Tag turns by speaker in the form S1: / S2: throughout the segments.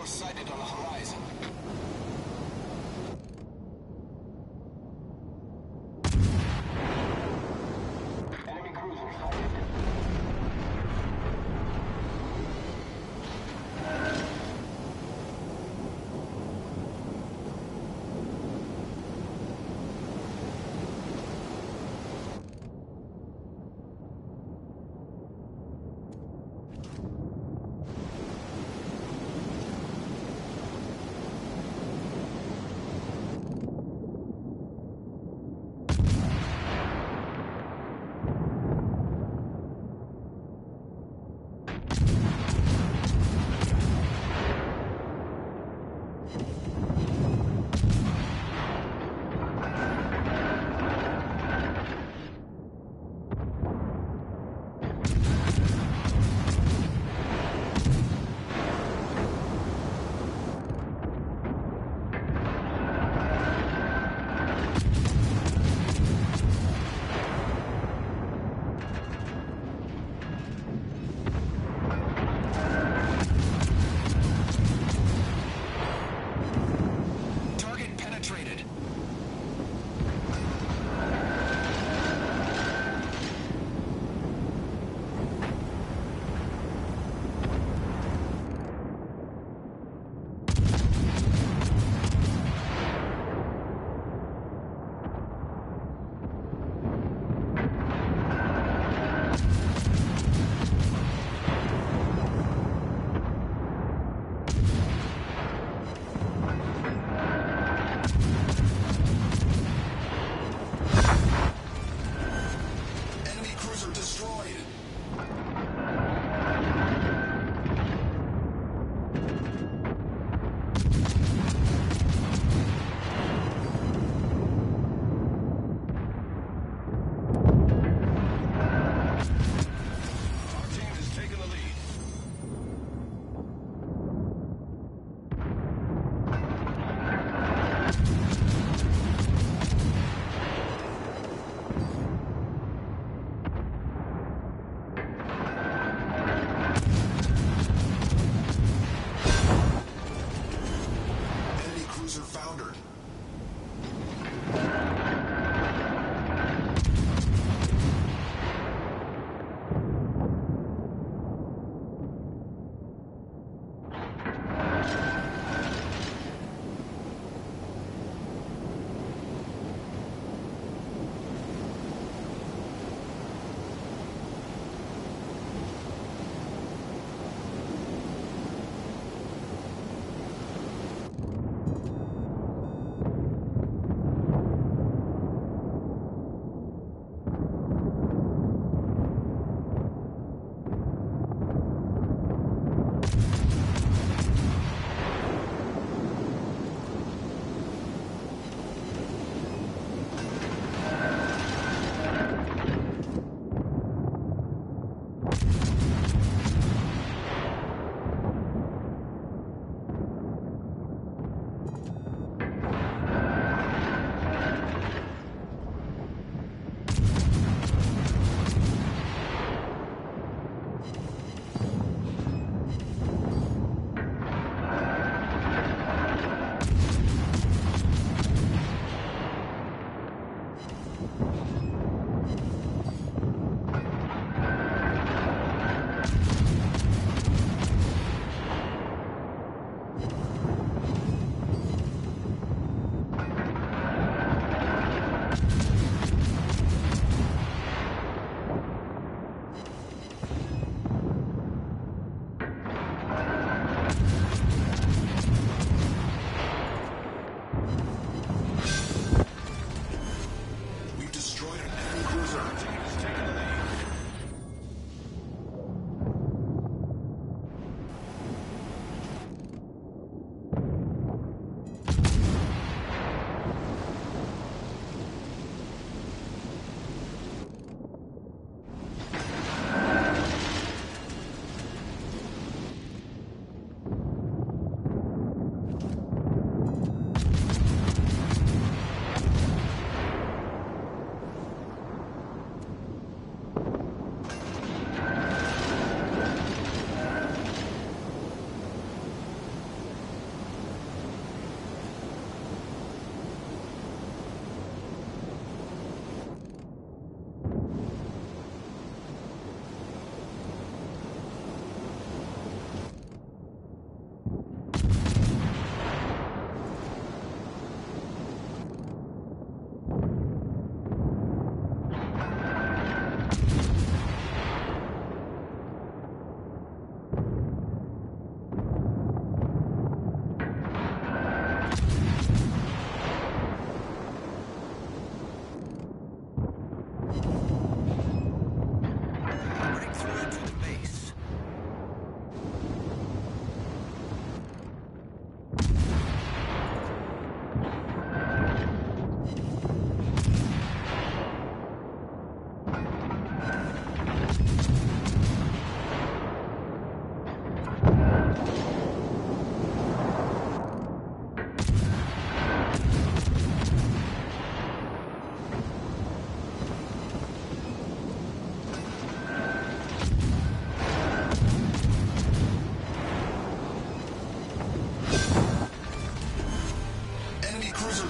S1: Force sighted on the horizon. Enemy cruiser sighted.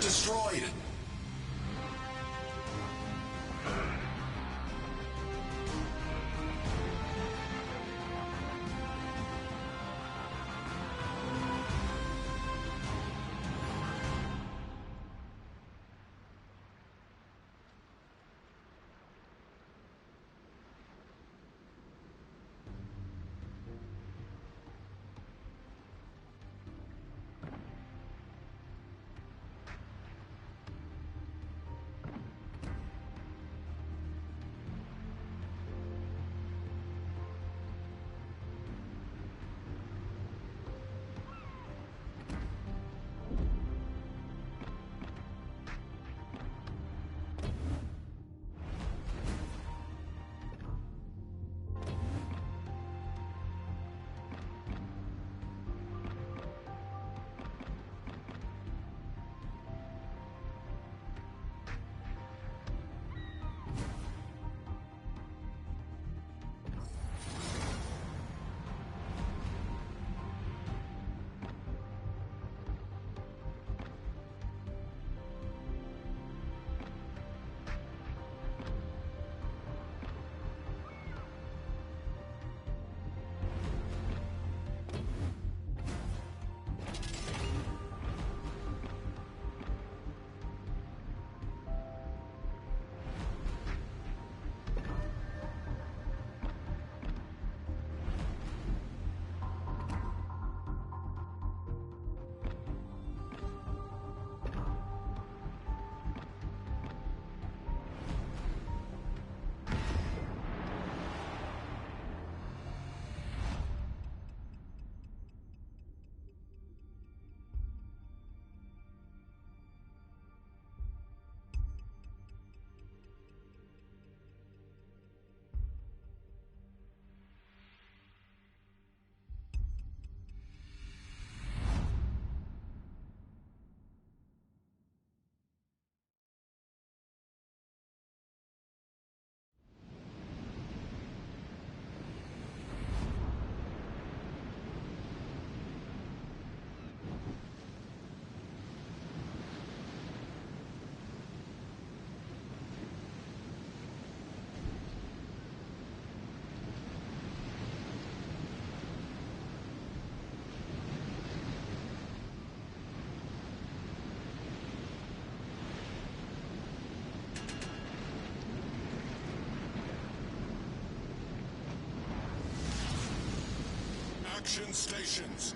S2: Destroyed. Action stations.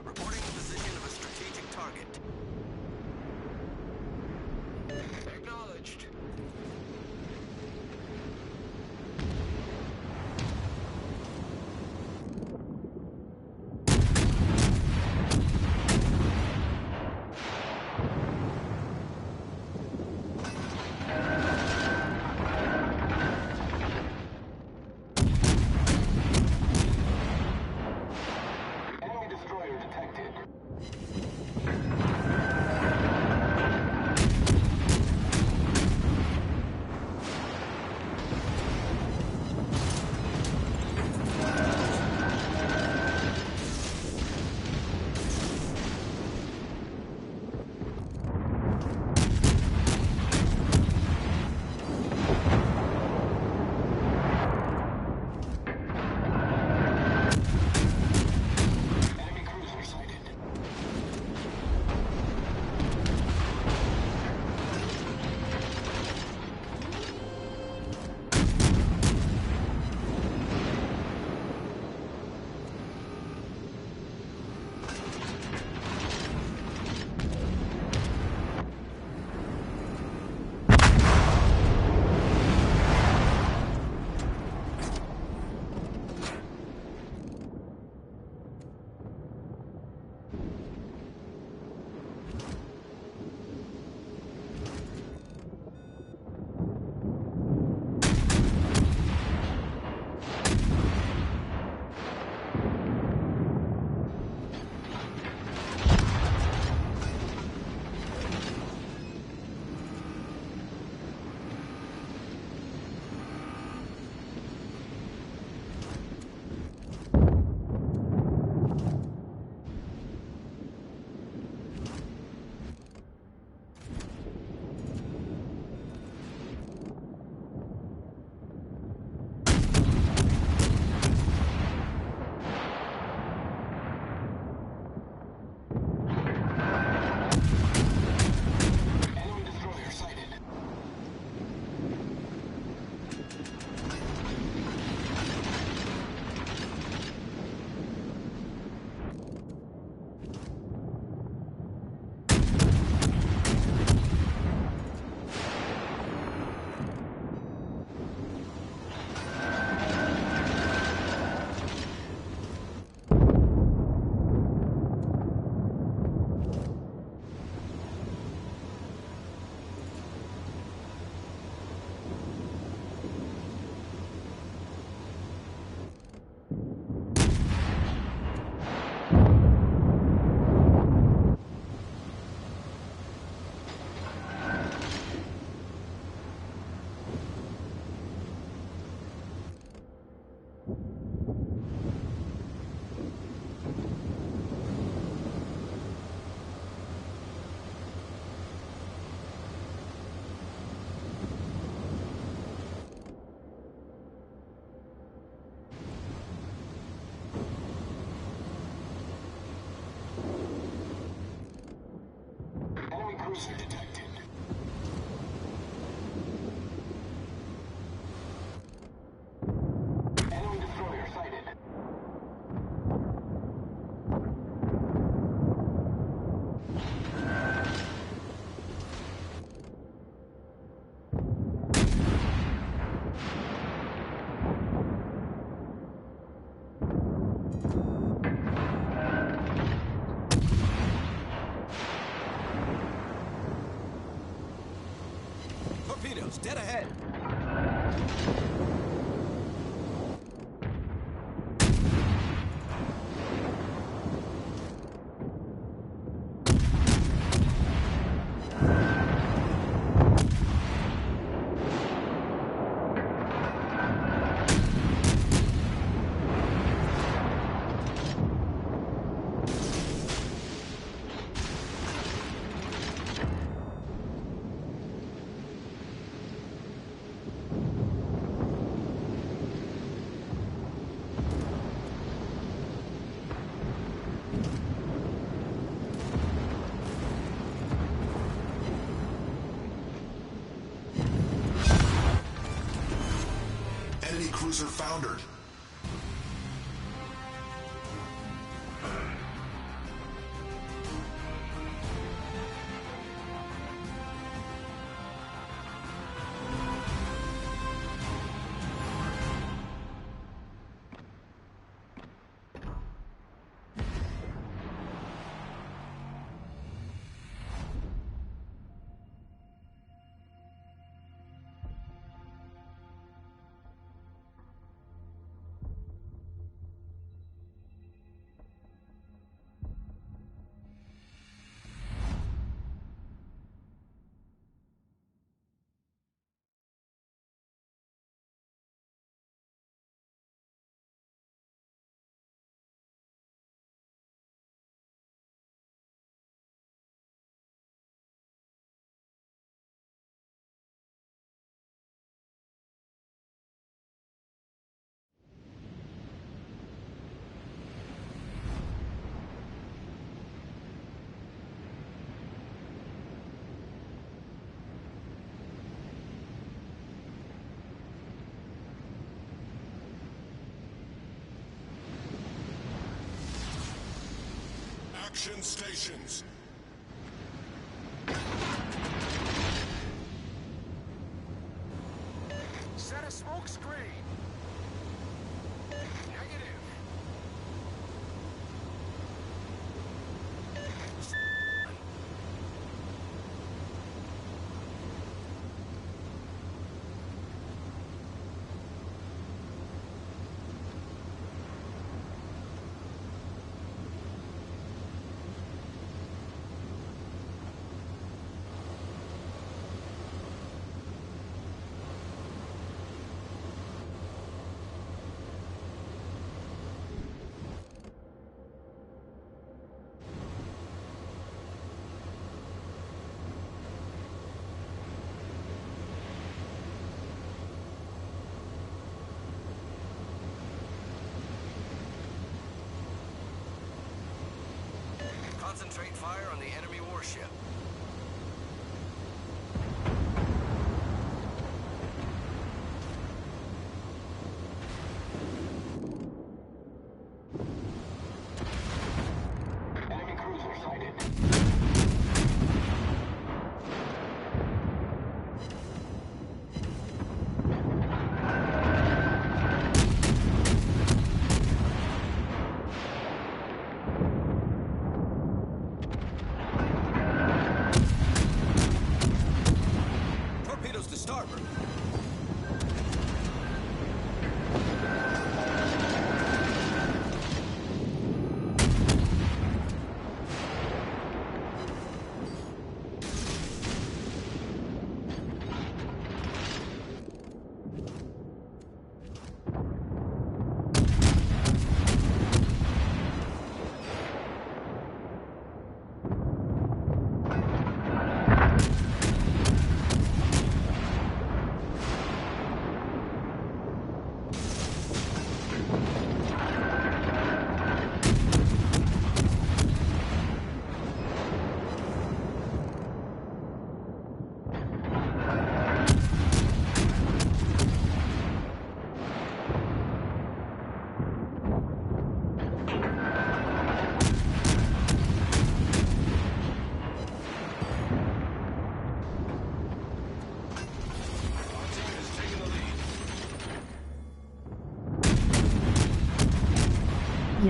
S3: Reporting the position of a strategic target. Acknowledged.
S1: cruiser detected. Enemy destroyer sighted.
S3: Torpedoes, dead ahead.
S2: Enemy cruiser foundered. Action stations.
S1: Set a smoke screen. Negative.
S3: Concentrate fire on the enemy warship.
S1: Enemy cruiser sighted.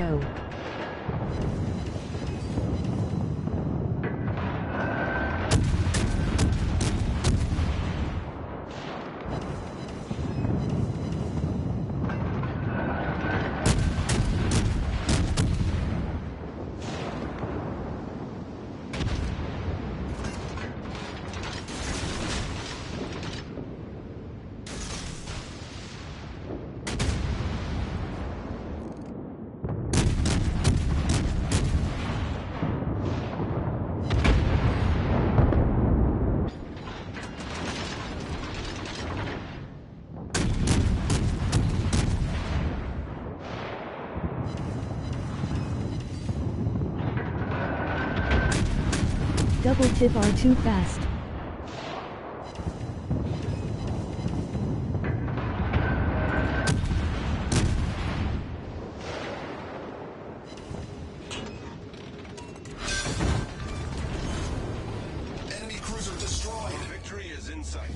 S4: video. Double tip are too fast.
S2: Enemy cruiser destroyed.
S3: Victory is in sight.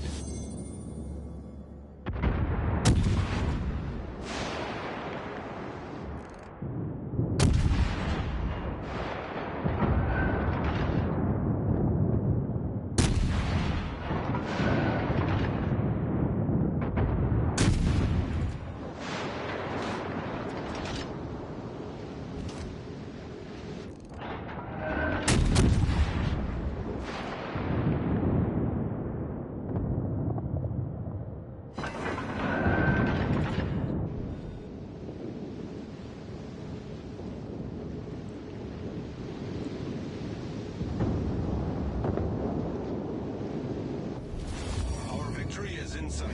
S3: Our victory is in sight.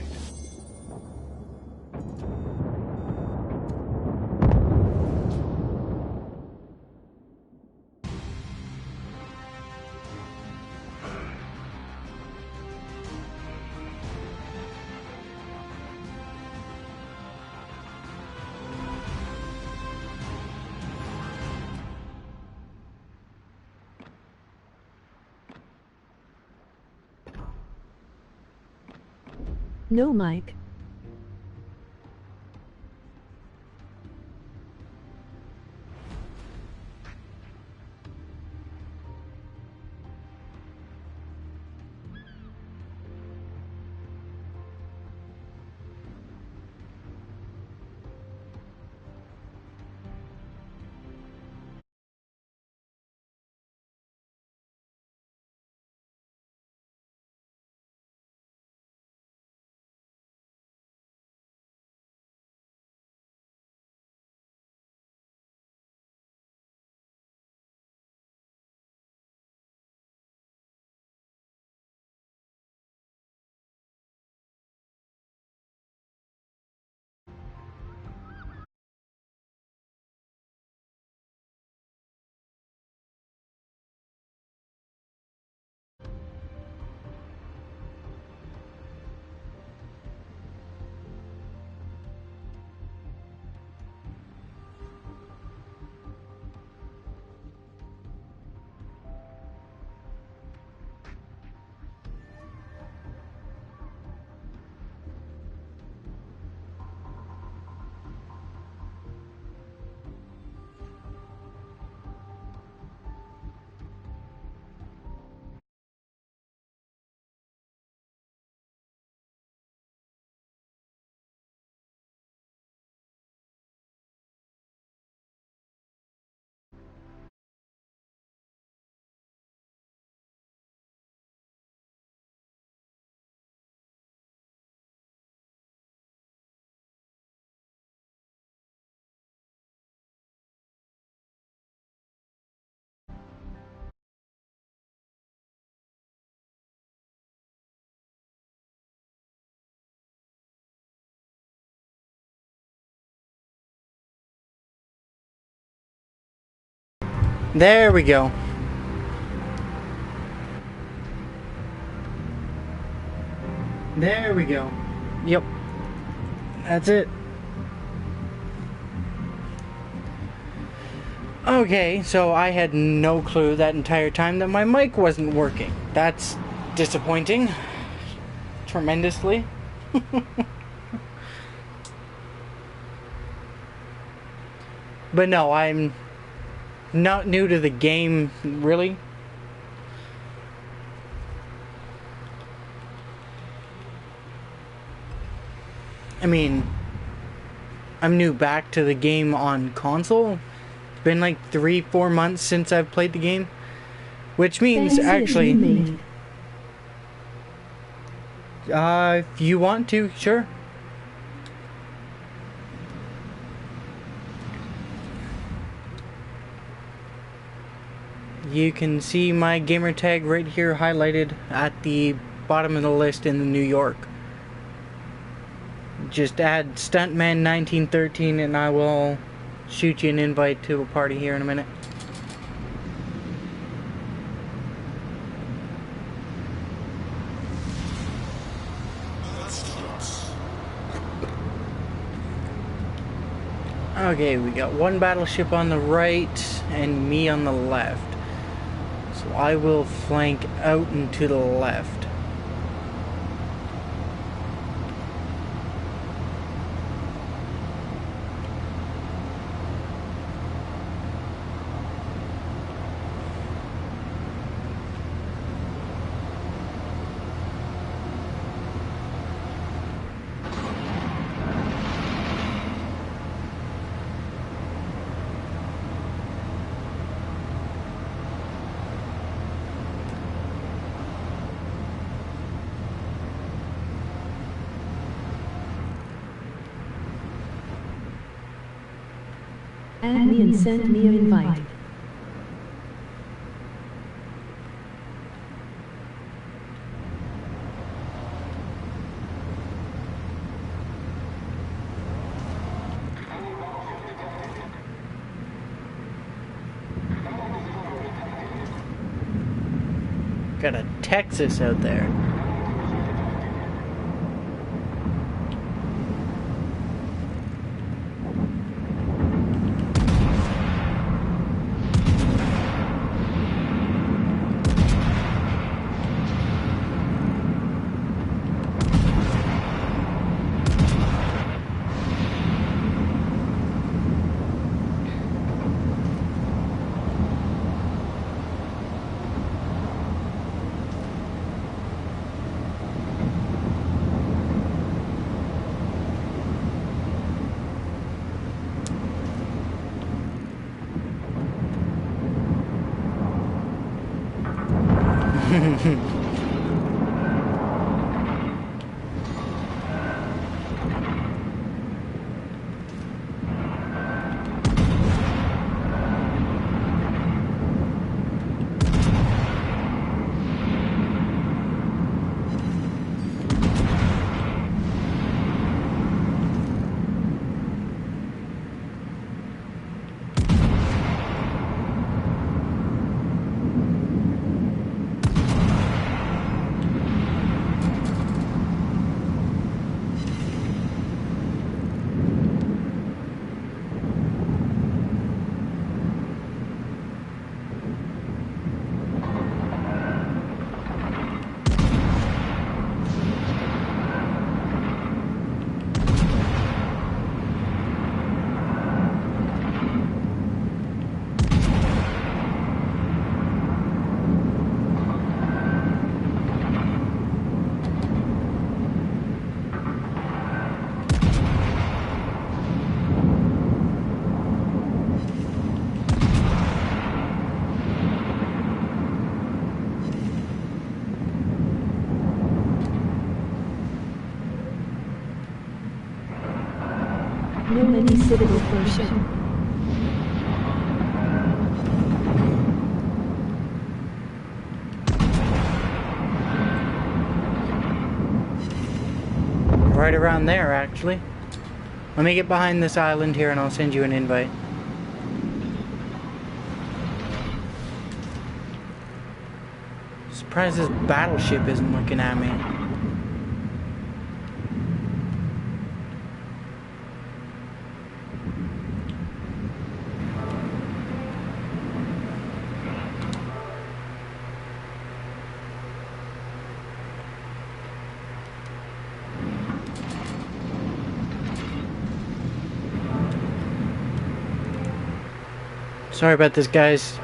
S4: No mic.
S5: There we go. There we go. Yep. That's it. Okay, so I had no clue that entire time that my mic wasn't working. That's disappointing. Tremendously. But no, I'm not new to the game, really. I mean, I'm new back to the game on console. It's been like 3-4 months since I've played the game. Which means, actually... if you want to, sure. You can see my gamer tag right here highlighted at the bottom of the list in the New York. Just add Stuntman 1913 and I will shoot you an invite to a party here in a minute. Okay, we got one battleship on the right and me on the left. So I will flank out and to the left.
S4: Add me and send me an invite.
S5: Got a Texas out there.
S4: No any suitable person.
S5: Right around there, actually. Let me get behind this island here and I'll send you an invite. Surprised this battleship isn't looking at me. Sorry about this, guys.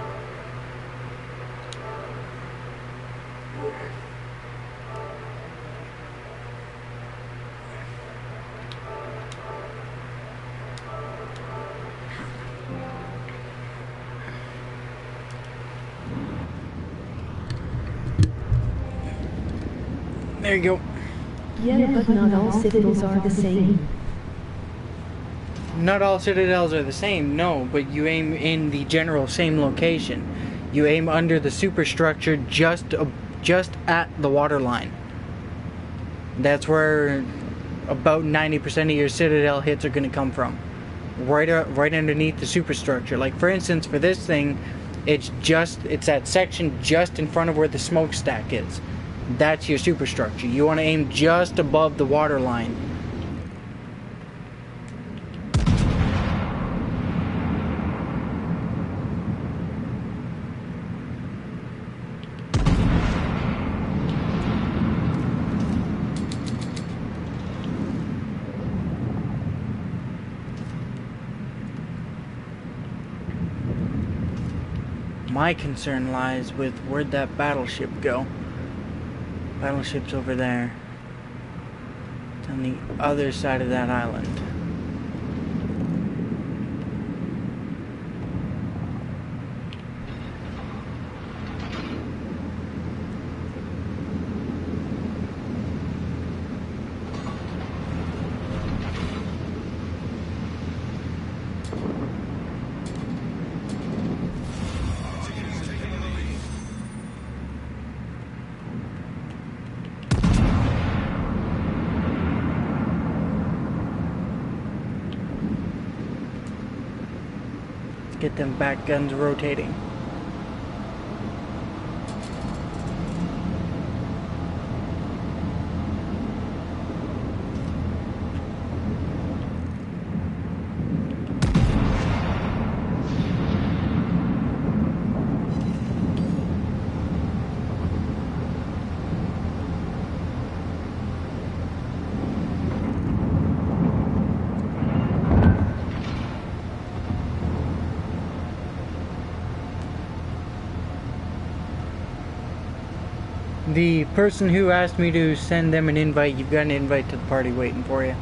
S5: There you go.
S4: Yeah, but not all citadels are the same.
S5: Not all citadels are the same, no, but you aim in the general same location. You aim under the superstructure just at the water line. That's where about 90% of your citadel hits are going to come from. Right underneath the superstructure. Like for instance, for this thing, it's that section just in front of where the smokestack is. That's your superstructure. You want to aim just above the water line. My concern lies with where'd that battleship go? Battleship's over there. It's on the other side of that island. Get them back guns rotating. The person who asked me to send them an invite, you've got an invite to the party waiting for you.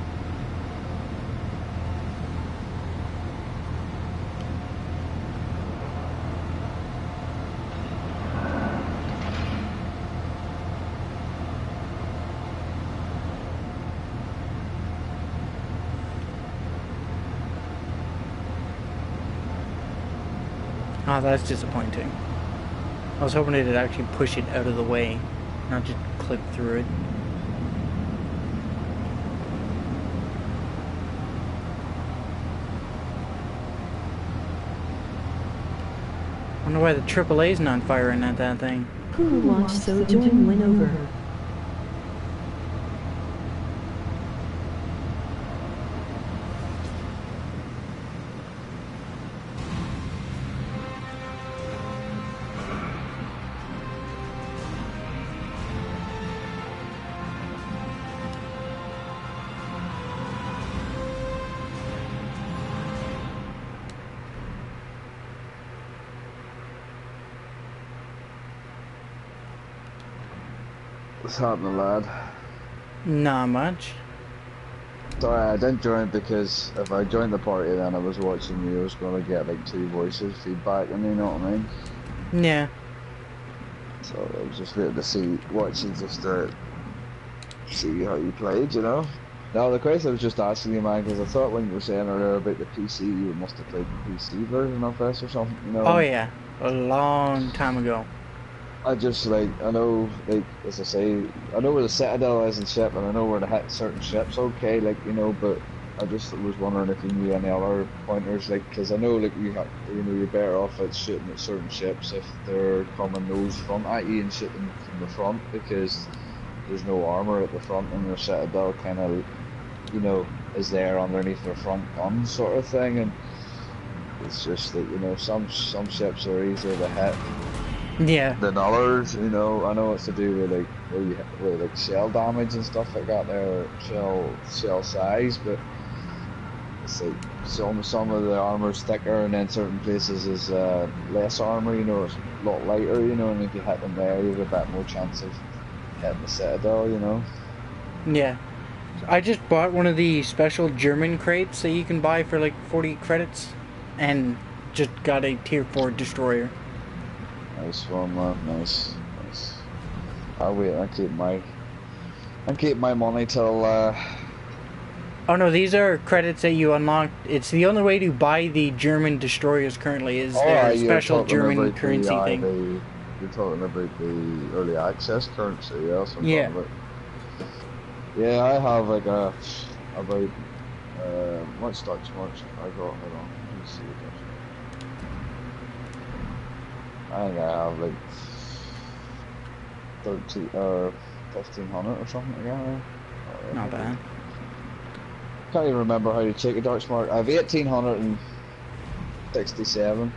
S5: Oh, that's disappointing. I was hoping it'd actually push it out of the way, not just clip through it. Wonder why the AAA's not firing at that thing.
S4: Who watched Sojourn win over?
S6: What's happening, lad?
S5: Not much.
S6: Sorry, I didn't join because if I joined the party then I was watching you, I was going to get like two voices feedback and you know what I mean?
S5: Yeah.
S6: So I was just waiting to see, watching just to see how you played, you know? Now the question I was just asking you, man, because I thought when you were saying earlier about the PC, you must have played the PC version of this or something, you know?
S5: Oh yeah, a long time ago.
S6: I just like, I know, like, as I say, I know where the Citadel is and ship, and I know where to hit certain ships, okay, like, you know, but I just was wondering if you knew any other pointers, like, because I know, like, you know, you're better off at shooting at certain ships if they're coming nose front at you and shooting from the front, because there's no armour at the front, and your Citadel kind of, you know, is there underneath their front gun sort of thing, and it's just that, you know, some ships are easier to hit
S5: Yeah.
S6: than others, you know. I know it's to do with like with like shell damage and stuff like that there, shell size, but it's like some of the armor's thicker, and then certain places is less armor. You know, it's a lot lighter. You know, and if you hit them there, you have a bit more chance of hitting the citadel. You know.
S5: Yeah. I just bought one of the special German crates that you can buy for like 40 credits, and just got a tier 4 destroyer.
S6: Nice one, man. Nice. I'll wait. I keep my money till.
S5: Oh no, these are credits that you unlock. It's the only way to buy the German destroyers currently is their
S6: You're
S5: special
S6: talking
S5: German
S6: about
S5: currency thing.
S6: You're talking about the early access currency, yeah? That's what I'm
S5: Yeah.
S6: talking about. Yeah, I have like about what's Dutch marks I got. Hold on, let me see the Dutch mark. I think I have like 13 or 1500 or something like that. Yeah.
S5: Not bad.
S6: Can't even remember how to take a Dutch mark. I have 1867.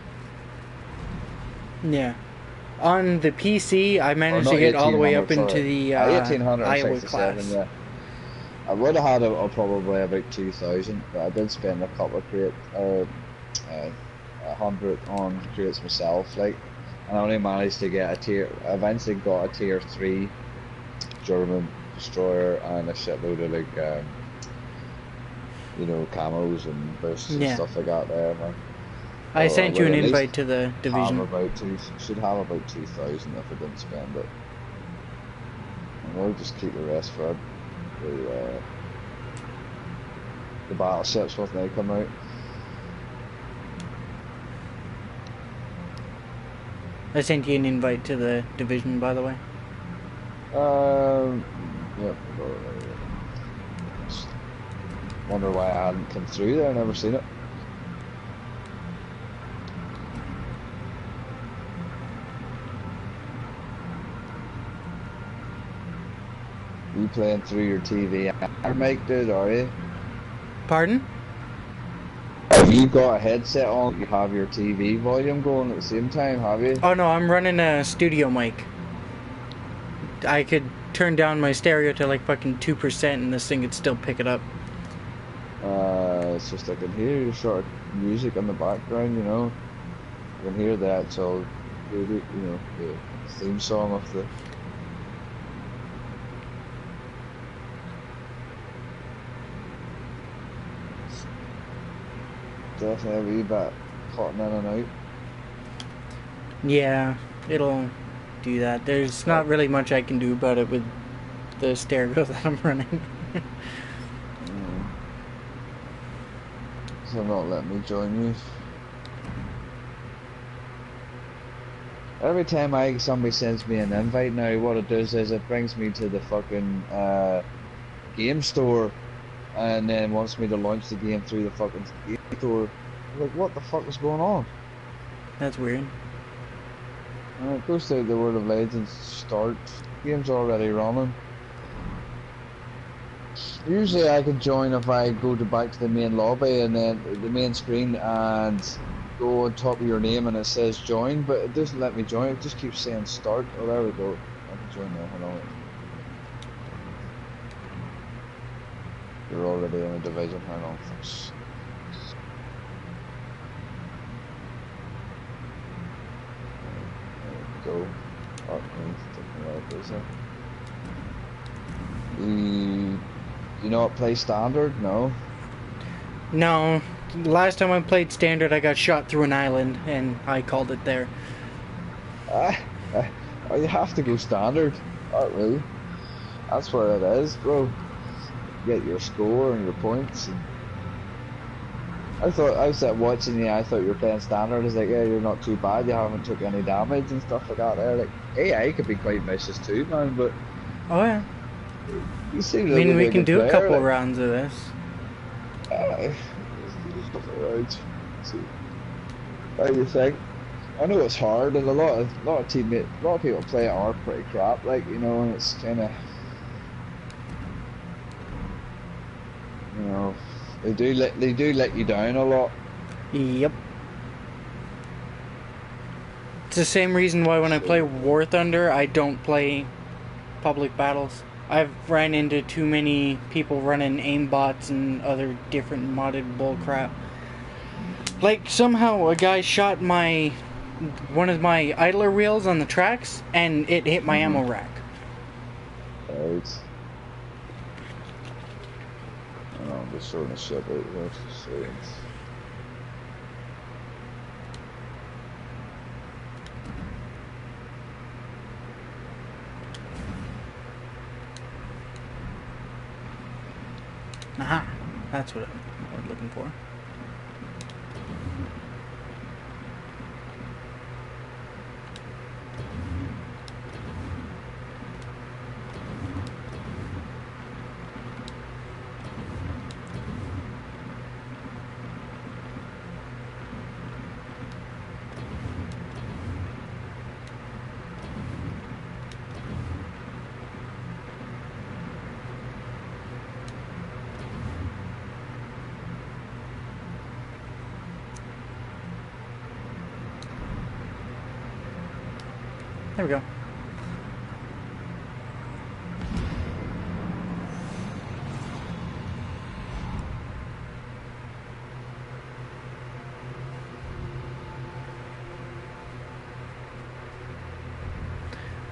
S5: Yeah. On the PC, I managed to get all the way up into the Iowa
S6: 1867,
S5: class.
S6: yeah. I would have had probably about 2000, but I did spend a couple of crates, 100 on crates myself, like, and I only managed to get I eventually got a tier 3 German destroyer and a shitload of like, you know, camos and bursts and stuff like that there, man.
S5: I
S6: So
S5: sent you
S6: would
S5: an
S6: at least
S5: invite to the division.
S6: Should have about 2000 if I didn't spend it. And we'll just keep the rest for the battleships when they come out.
S5: I sent you an invite to the division, by the way.
S6: Yep. Just wonder why I hadn't come through there. Never seen it. You playing through your TV and mic, dude, are you?
S5: Pardon?
S6: Have you got a headset on? You have your TV volume going at the same time, have you?
S5: Oh no, I'm running a studio mic. I could turn down my stereo to like fucking 2% and this thing could still pick it up.
S6: It's just I can hear your sort of music in the background, you know. I can hear the actual, you know, the theme song of the. Definitely a wee bit cutting in and out.
S5: Yeah, it'll do that. There's not really much I can do about it with the stereo that I'm running.
S6: So not letting me join you. Every time somebody sends me an invite now, what it does is it brings me to the fucking game store, and then wants me to launch the game through the fucking game store. I'm like, what the fuck is going on?
S5: That's weird.
S6: And it goes to the World of Legends start. Game's already running. Usually I can join if I go back to the main lobby and then the main screen and go on top of your name and it says join, but it doesn't let me join. It just keeps saying start. Oh, there we go. I can join now. Hold on. You're already in a division. Hang on. There we go. Oh, you know what play standard? No.
S5: No, last time I played standard I got shot through an island and I called it there.
S6: Oh, you have to go standard. Oh, really? That's where it is, bro. Get your score and your points. And I was watching you. I thought you were playing standard. I was like, yeah, you're not too bad. You haven't took any damage and stuff like that. There, like AI could be quite vicious too, man. But
S5: oh yeah,
S6: you seem
S5: I
S6: to
S5: mean
S6: be
S5: we can do
S6: player,
S5: a couple
S6: like,
S5: rounds of this.
S6: Right. How do you think? I know it's hard, and a lot of people play it are pretty crap, like, you know, and it's kind of, you know, they do let you down a lot.
S5: Yep. It's the same reason why when I play War Thunder I don't play public battles. I've ran into too many people running aimbots and other different modded bullcrap. Like, somehow a guy shot one of my idler wheels on the tracks, and it hit my ammo rack.
S6: Right. I'm just sorting the ship out here. So
S5: Aha, that's what I was looking for. There we go.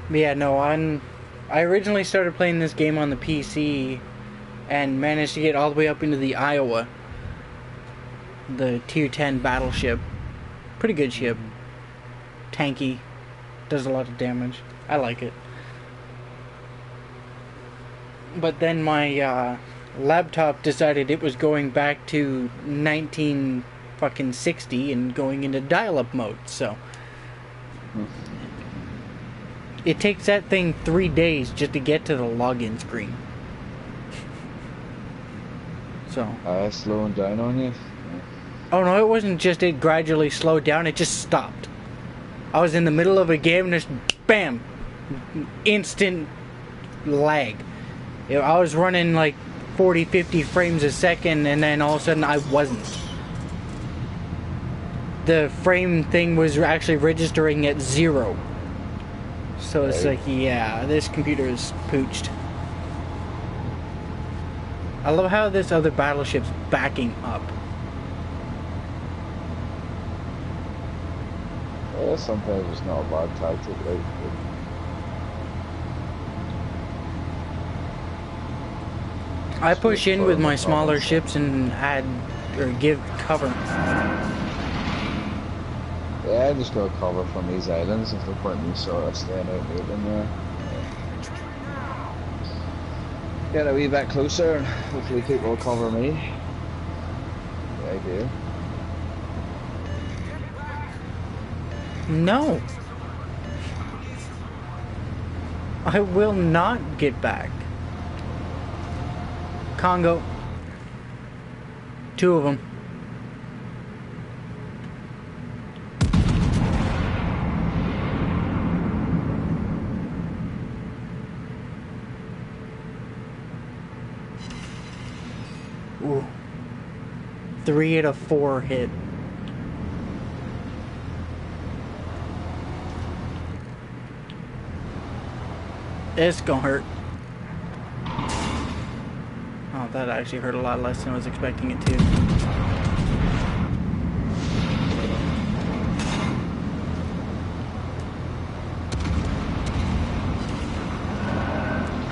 S5: But yeah, no, I originally started playing this game on the PC and managed to get all the way up into the Iowa. The Tier 10 battleship. Pretty good ship. Tanky. Does a lot of damage. I like it. But then my laptop decided it was going back to 1960 and going into dial-up mode, so it takes that thing 3 days just to get to the login screen. So
S6: slowing down on you?
S5: oh no, it wasn't just it gradually slowed down, it just stopped. I was in the middle of a game and just bam, instant lag. I was running like 40-50 frames a second, and then all of a sudden I wasn't. The frame thing was actually registering at 0. So it's like, yeah, this computer is pooched. I love how this other battleship's backing up.
S6: Yeah, sometimes it's not a bad tactic, right?
S5: I push in with my smaller ships and add or give cover.
S6: Yeah, I'm just gonna cover from these islands. There's no point in me sort of staying out near them there. Get a wee bit closer and hopefully people will cover me. The idea.
S5: No. I will not get back. Congo. 2 of them. Ooh. 3 out of 4 hit. It's gonna hurt. Oh, that actually hurt a lot less than I was expecting it to.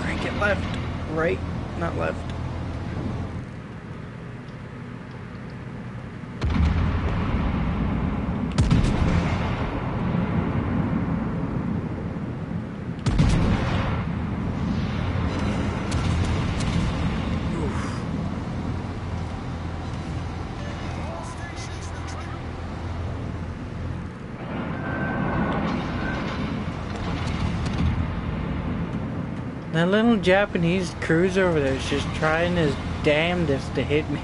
S5: Crank it left, right, not left. That little Japanese cruiser over there is just trying his damnedest to hit me.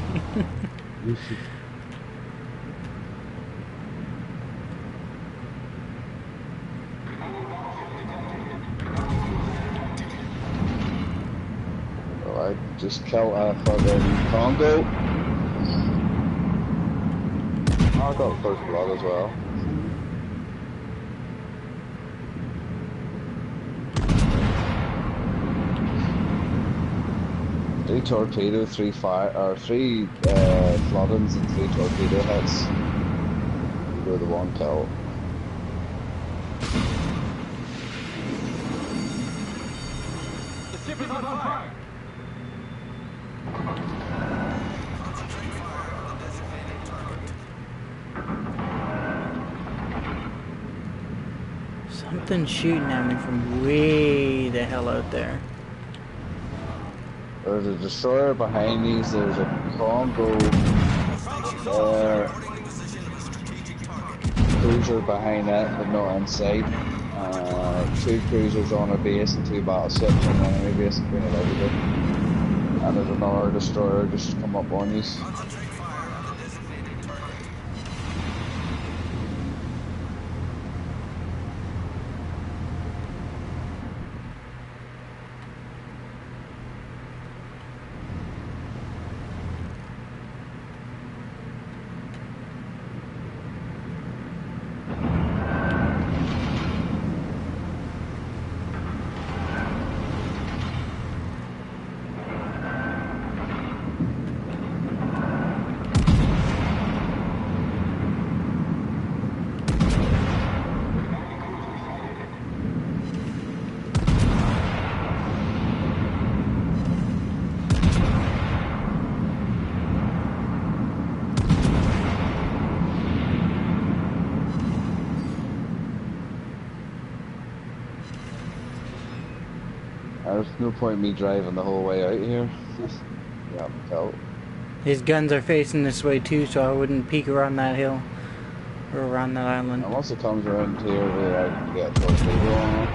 S6: Well, I just killed a fucking Congo. I got first blood as well. 3 torpedo, 3 fire, or 3 floodings and 3 torpedo hits. You go the 1 kill.
S1: The ship is on fire.
S3: Concentrate fire on the designated target.
S5: Something's shooting at me from way the hell out there.
S6: There's a destroyer behind these, there's a Congo there,
S3: Reporting the position of a strategic target.
S6: cruiser behind that, but not in sight. 2 cruisers on a base and 2 battleships on an enemy base in Queen Elizabeth. And there's another destroyer just come up on you.
S3: Concentrate fire on the designated target.
S6: There's no point in me driving the whole way out here. Yeah, I'm out.
S5: His guns are facing this way too, so I wouldn't peek around that hill or around that island.
S6: And once it comes around here, I can get a torpedo on it.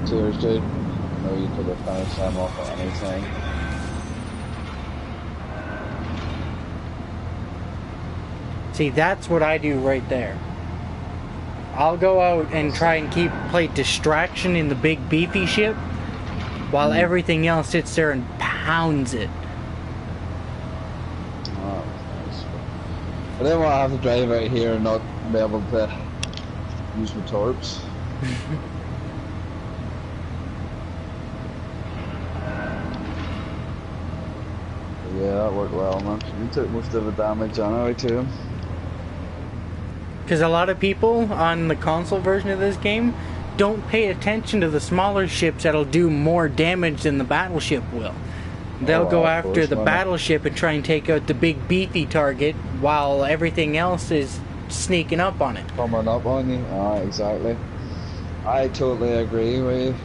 S6: Cheers, dude. I know you could have finished them off at any time.
S5: See, that's what I do right there. I'll go out and try and play distraction in the big beefy ship while everything else sits there and pounds it.
S6: Oh, nice. I didn't want to have to drive out here and not be able to use my torps. Yeah, that worked well, man. You took most of the damage anyway to him.
S5: Because a lot of people on the console version of this game don't pay attention to the smaller ships that'll do more damage than the battleship will. They'll go after the battleship and try and take out the big beefy target while everything else is sneaking up on it.
S6: Coming up on you. Ah, exactly. I totally agree with you.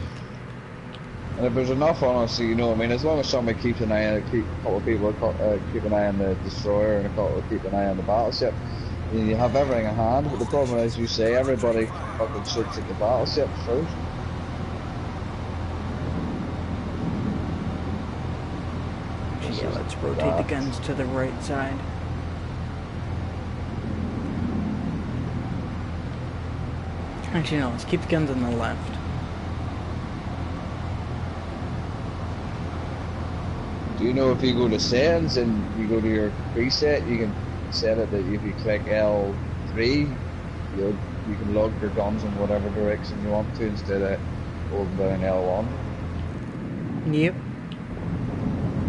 S6: And if there's enough, honestly, you know, I mean, as long as somebody keeps an eye on, a couple of people keep an eye on the destroyer and a couple keep an eye on the battleship, you have everything in hand. But the problem is, you say everybody fucking shoots at the battleship first.
S5: Yeah, let's rotate the guns to the right side. Actually, no, let's keep the guns on the left.
S6: Do you know if you go to settings and you go to your preset, you can set it that if you click L3, you can lug your guns in whatever direction you want to instead of holding down L1.
S5: Yep.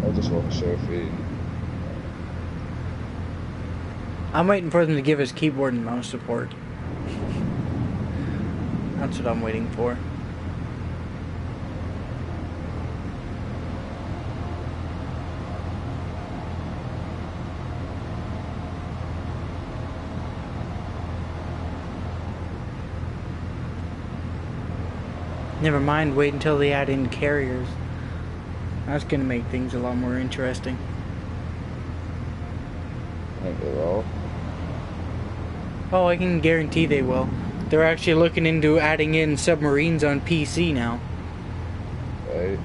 S6: I just wasn't sure if you...
S5: I'm waiting for them to give us keyboard and mouse support. That's what I'm waiting for. Never mind, wait until they add in carriers. That's gonna make things a lot more interesting.
S6: I think they will.
S5: Oh, I can guarantee they will. They're actually looking into adding in submarines on PC now.
S6: Right.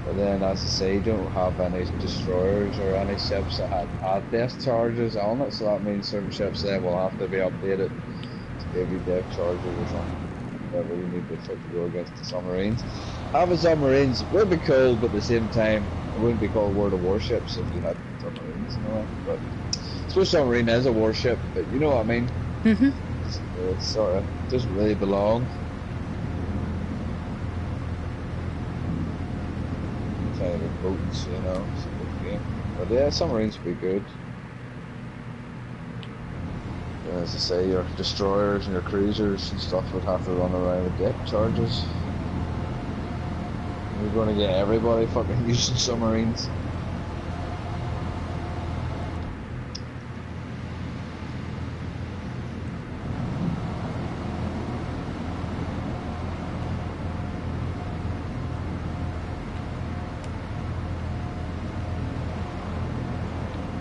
S6: But then, as I say, you don't have any destroyers or any ships that have depth charges on it, so that means certain ships then will have to be updated to give you depth charges or something. Whatever you need to go against the submarines. Having submarines would be cool, but at the same time, it wouldn't be called World of Warships if you had submarines, you know. But I suppose submarine is a warship, but you know what I mean.
S5: Mm-hmm.
S6: It sort of doesn't really belong. Kind of a boats, you know. It's a good game. But yeah, submarines would be good. As I say, your destroyers and your cruisers and stuff would have to run around with depth charges. You're going to get everybody fucking using submarines.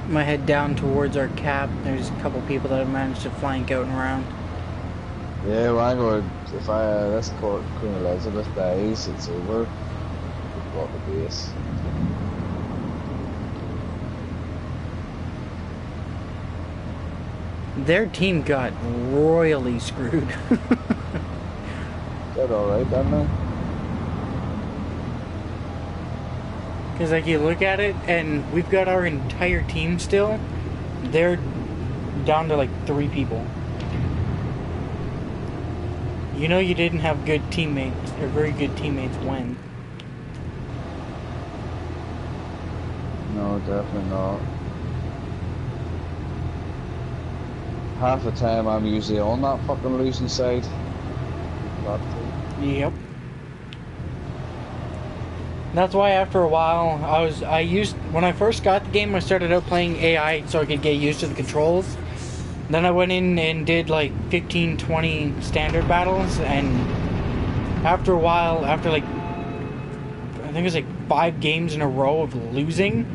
S5: My head down towards our cap. There's a couple people that have managed to flank out and around.
S6: Yeah, well, I'm going. If this Queen Elizabeth dies, it's over. We've got the base.
S5: Their team got royally screwed.
S6: Did alright, didn't they?
S5: Because like you look at it, and we've got our entire team still. They're down to like 3 people. You know you didn't have good teammates, or very good teammates when.
S6: No, definitely not. Half the time I'm usually on that fucking losing side.
S5: Yep. That's why after a while, when I first got the game, I started out playing AI so I could get used to the controls. Then I went in and did like 15, 20 standard battles, and after a while, after like, I think it was like 5 games in a row of losing,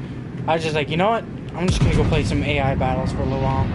S5: I was just like, you know what? I'm just gonna go play some AI battles for a little while.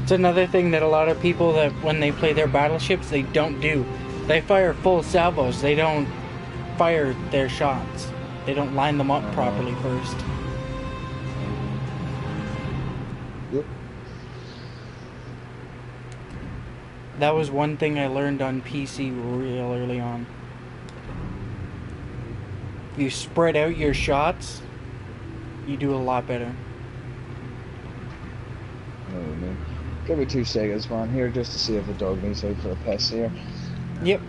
S5: It's another thing that a lot of people that when they play their battleships, they don't do. They fire full salvos. They don't fire their shots. They don't line them up properly first.
S6: Yep.
S5: That was one thing I learned on PC real early on. If you spread out your shots, you do a lot better.
S6: Give me 2 seconds, man, here, just to see if the dog needs out for a piss here.
S5: Yep.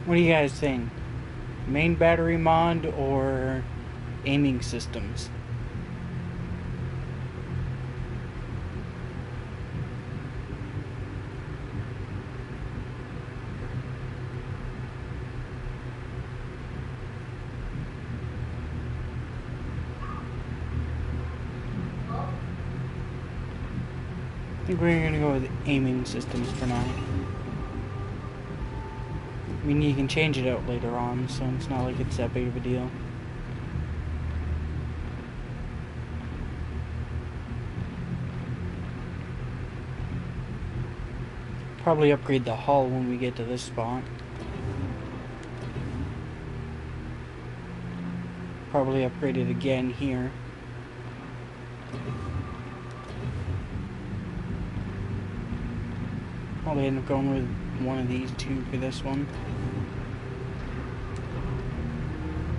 S5: What do you guys think? Main battery mod or aiming systems? I think we're gonna go with aiming systems for now. I mean, you can change it out later on, so it's not like it's that big of a deal. Probably upgrade the hull when we get to this spot. Probably upgrade it again here. Probably end up going with one of these two for this one.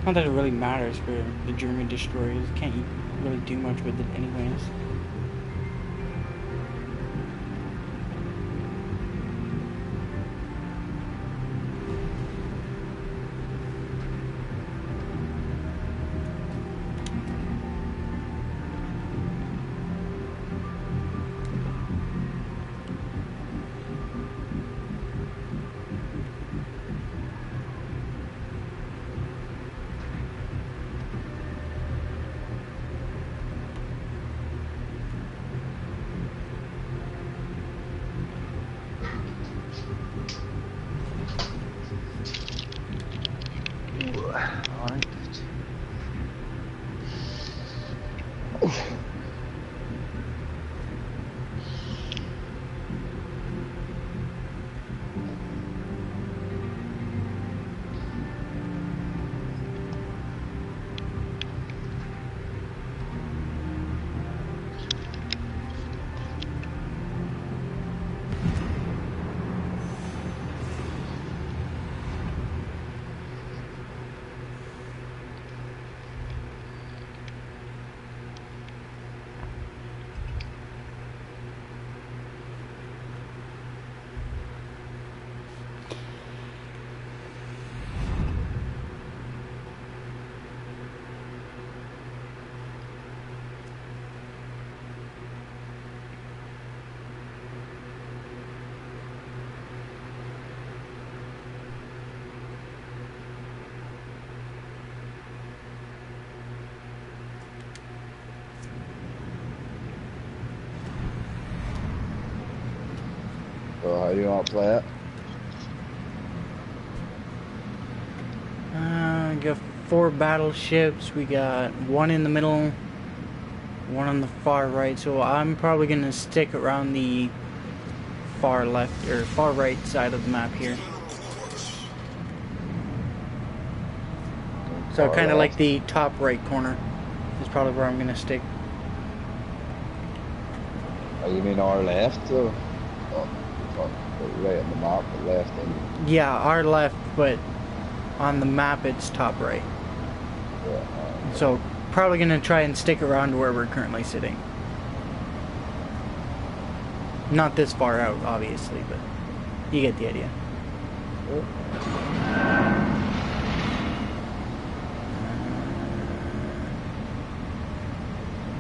S5: Not that it really matters for the German destroyers. Can't really do much with it anyways.
S6: So how do you want to play it?
S5: We got 4 battleships. We got one in the middle, one on the far right. So I'm probably gonna stick around the far left or far right side of the map here. So kind of like the top right corner is probably where I'm gonna stick.
S6: Oh, you mean our left? So, right on the map, the left.
S5: Yeah, our left, but on the map it's top right.
S6: Yeah,
S5: So probably gonna try and stick around to where we're currently sitting. Not this far out, obviously, but you get the idea.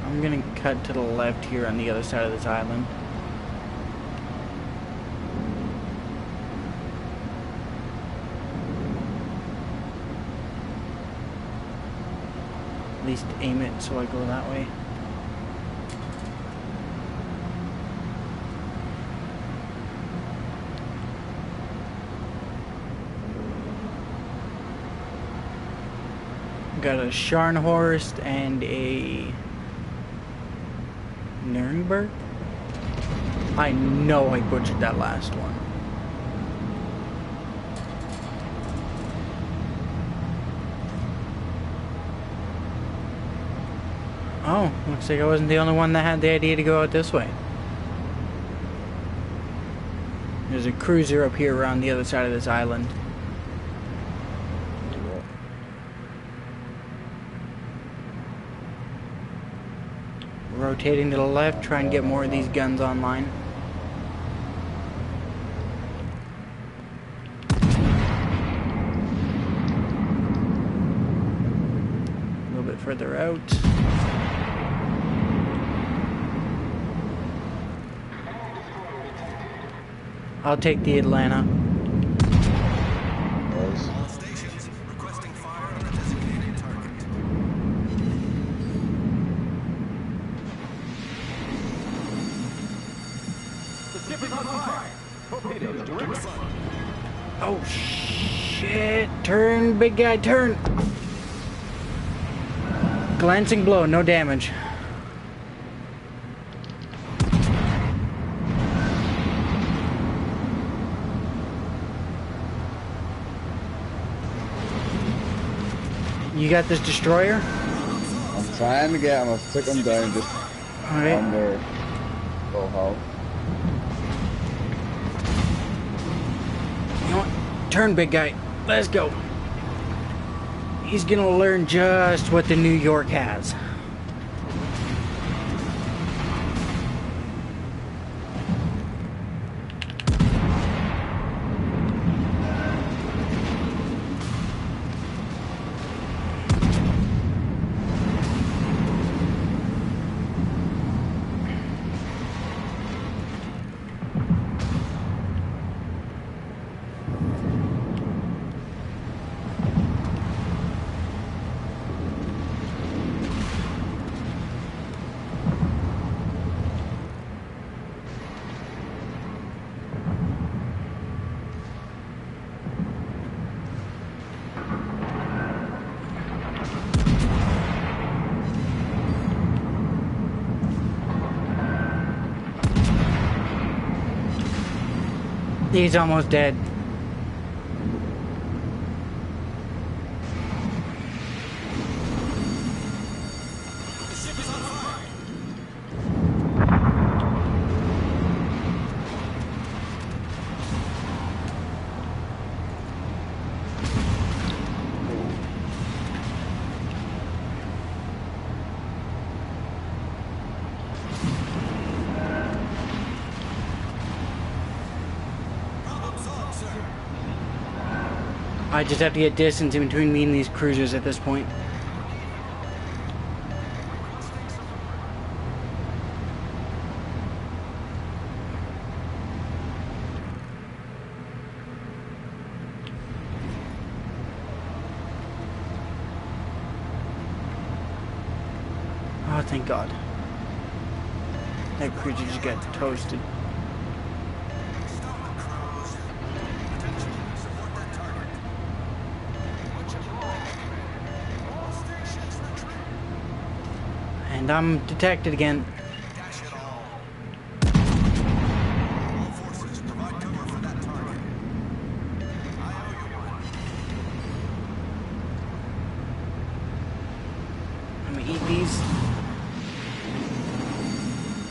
S5: I'm gonna cut to the left here on the other side of this island. At least aim it so I go that way. Got a Scharnhorst and a Nuremberg? I know I butchered that last one. Oh, looks like I wasn't the only one that had the idea to go out this way. There's a cruiser up here around the other side of this island. Rotating to the left, try and get more of these guns online. A little bit further out. I'll take the Atlanta.
S3: All stations requesting fire on a designated target.
S1: Ship is on fire. Torpedoes direct front.
S5: Oh shit! Turn, big guy, turn! Glancing blow, no damage. You got this destroyer?
S6: I'm trying to get him. I've took him down just under full hull.
S5: You know what? Turn, big guy. Let's go. He's gonna learn just what the New York has. He's almost dead.
S3: The ship is on fire. Problem solved, sir.
S5: I just have to get distance in between me and these cruisers at this point. Oh, thank God. That cruiser just got toasted.
S3: Stop the cruise. Attention, support that target. All stations retreat.
S5: And I'm detected again.
S3: Dash it all. All forces, provide cover for that target. I owe you one.
S5: I'm gonna eat these.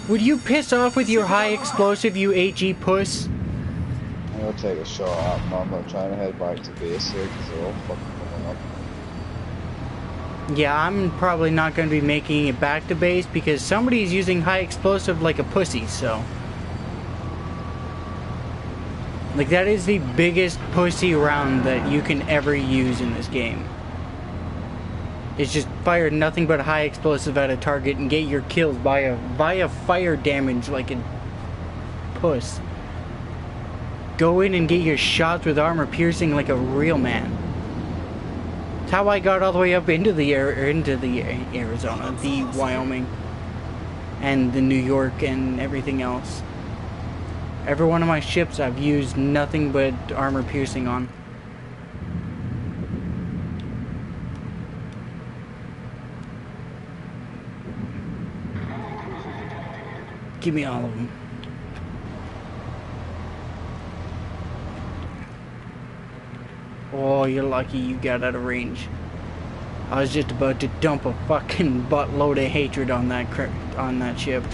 S5: Would you piss off with your high explosive, you HE puss?
S6: I'm gonna take a shot at him. I'm not trying to head back to base here because they're all fucking coming up.
S5: Yeah, I'm probably not going to be making it back to base because somebody's using high explosive like a pussy, so. Like, that is the biggest pussy round that you can ever use in this game. It's just fire nothing but high explosive at a target and get your kills via fire damage like a puss. Go in and get your shots with armor piercing like a real man. That's how I got all the way up into the Arizona, the Wyoming, and the New York and everything else. Every one of my ships I've used nothing but armor piercing on. Give me all of them. Oh, you're lucky you got out of range. I was just about to dump a fucking buttload of hatred on that ship.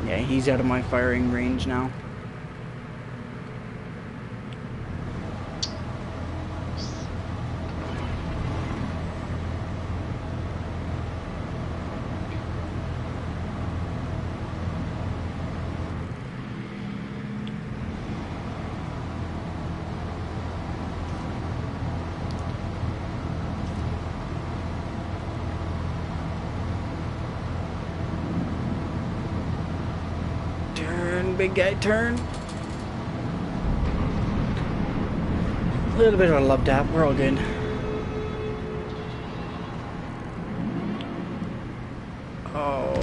S5: Yeah, he's out of my firing range now. Big guy turn. A little bit of a love tap, we're all good. Oh.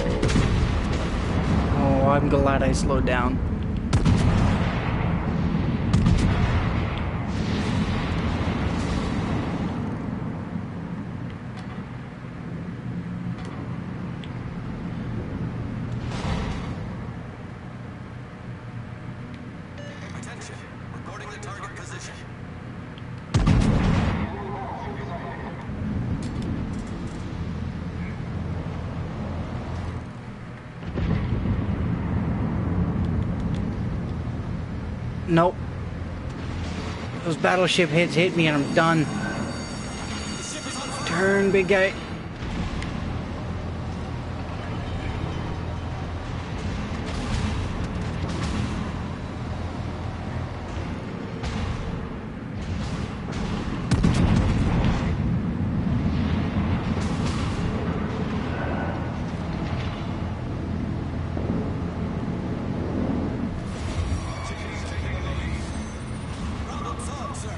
S5: Oh, I'm glad I slowed down.
S3: Attention. Reporting the target position.
S5: Nope. Those battleship hits hit me and I'm done. Turn, big guy.
S3: Problem solved, sir.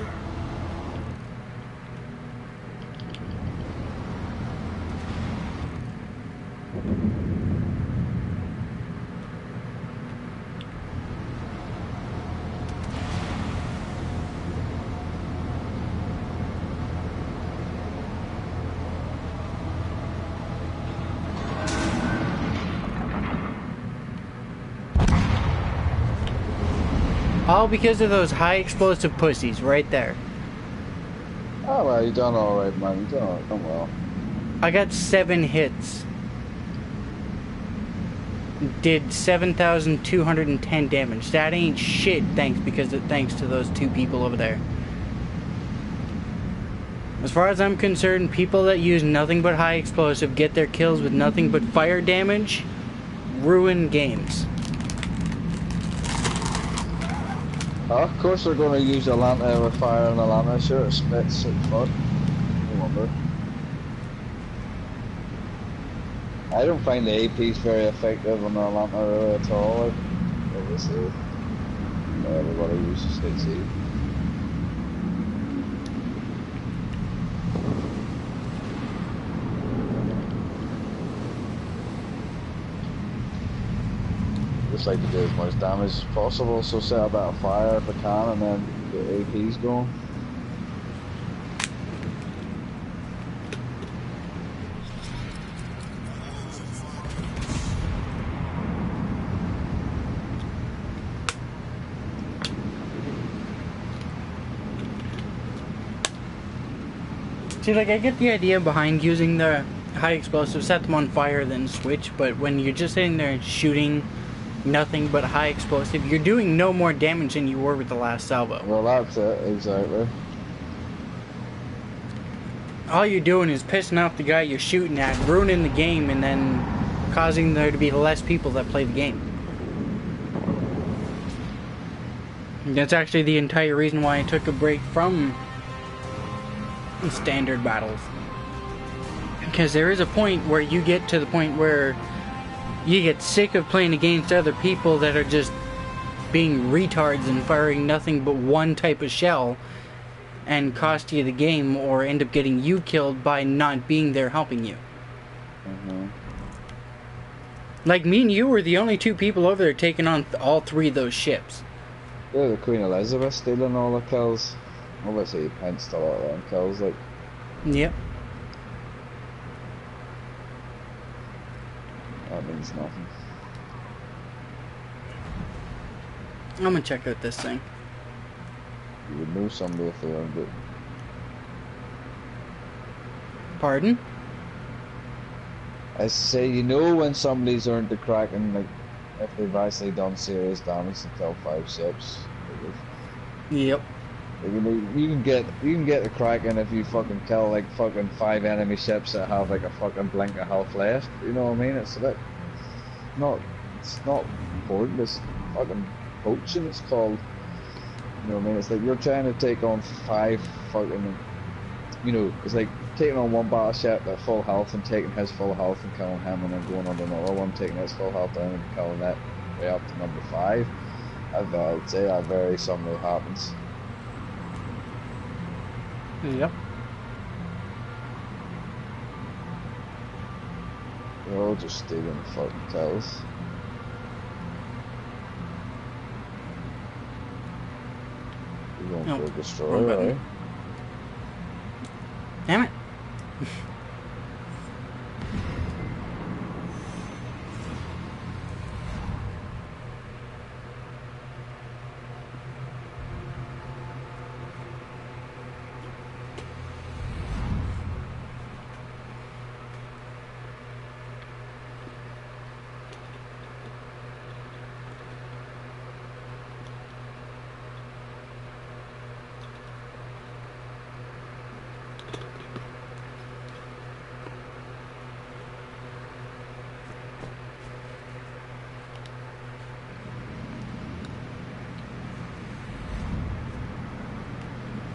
S5: All because of those high explosive pussies right there.
S6: Oh well, you done all right, man. You done well.
S5: I got 7 hits. Did 7,210 damage. That ain't shit thanks to those 2 people over there. As far as I'm concerned, people that use nothing but high explosive get their kills with nothing but fire damage, ruin games.
S6: Of course they're going to use Atlanta with fire and Atlanta. Sure, it spits at foot. No wonder. I don't find the APs very effective on Atlanta really at all. Like, obviously, everybody uses HC. Just like to do as much damage as possible, so set a bit of fire if I can and then get APs going.
S5: See, like, I get the idea behind using the high explosive, set them on fire, then switch, but when you're just sitting there shooting nothing but high explosive, you're doing no more damage than you were with the last salvo.
S6: Well, that's it, exactly.
S5: All you're doing is pissing off the guy you're shooting at, ruining the game, and then causing there to be less people that play the game. And that's actually the entire reason why I took a break from standard battles. Because there is a point where you get to the point where you get sick of playing against other people that are just being retards and firing nothing but one type of shell and cost you the game or end up getting you killed by not being there helping you.
S6: Mm-hmm.
S5: Like, me and you were the only 2 people over there taking on all 3 of those ships.
S6: Yeah, the Queen Elizabeth stealing all the kills. Obviously, pinched a lot of them kills, like.
S5: Yep.
S6: That means nothing.
S5: I'm gonna check out this thing.
S6: You would know somebody if they earned it.
S5: Pardon?
S6: I say, you know when somebody's earned the Kraken, like, if they've actually done serious damage and killed 5 ships.
S5: Yep.
S6: Like, you can get the Kraken if you fucking kill like fucking 5 enemy ships that have like a fucking blink of health left. You know what I mean? It's a bit it's not important. It's fucking poaching. It's called. You know what I mean? It's like you're trying to take on 5 fucking. You know, it's like taking on one battleship at full health and taking his full health and killing him, and then going on to another one, taking his full health down and killing that way up to number 5. I'd say that very suddenly happens.
S5: Yep.
S6: They're all just stealing fucking kills. You're going
S5: Nope,
S6: for a
S5: wrong
S6: destroyer,
S5: button.
S6: right?
S5: Damn it.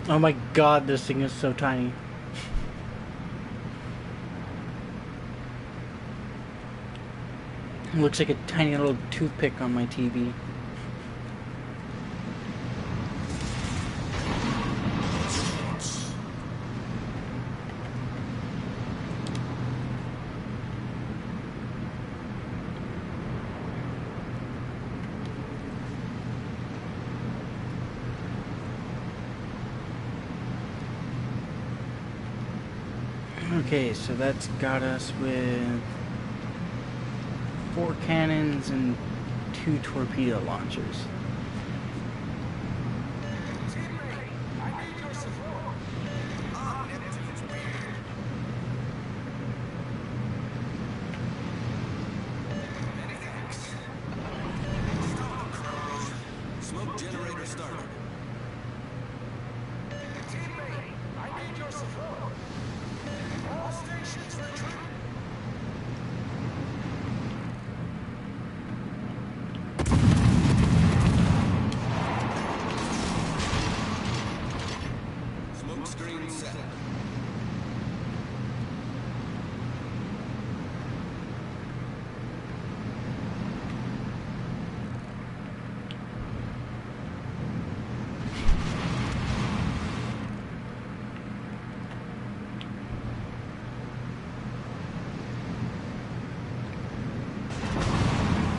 S5: Oh my god, this thing is so tiny. It looks like a tiny little toothpick on my TV. Okay, so that's got us with 4 cannons and 2 torpedo launchers.
S3: Smoke generator started. Smoke screen set.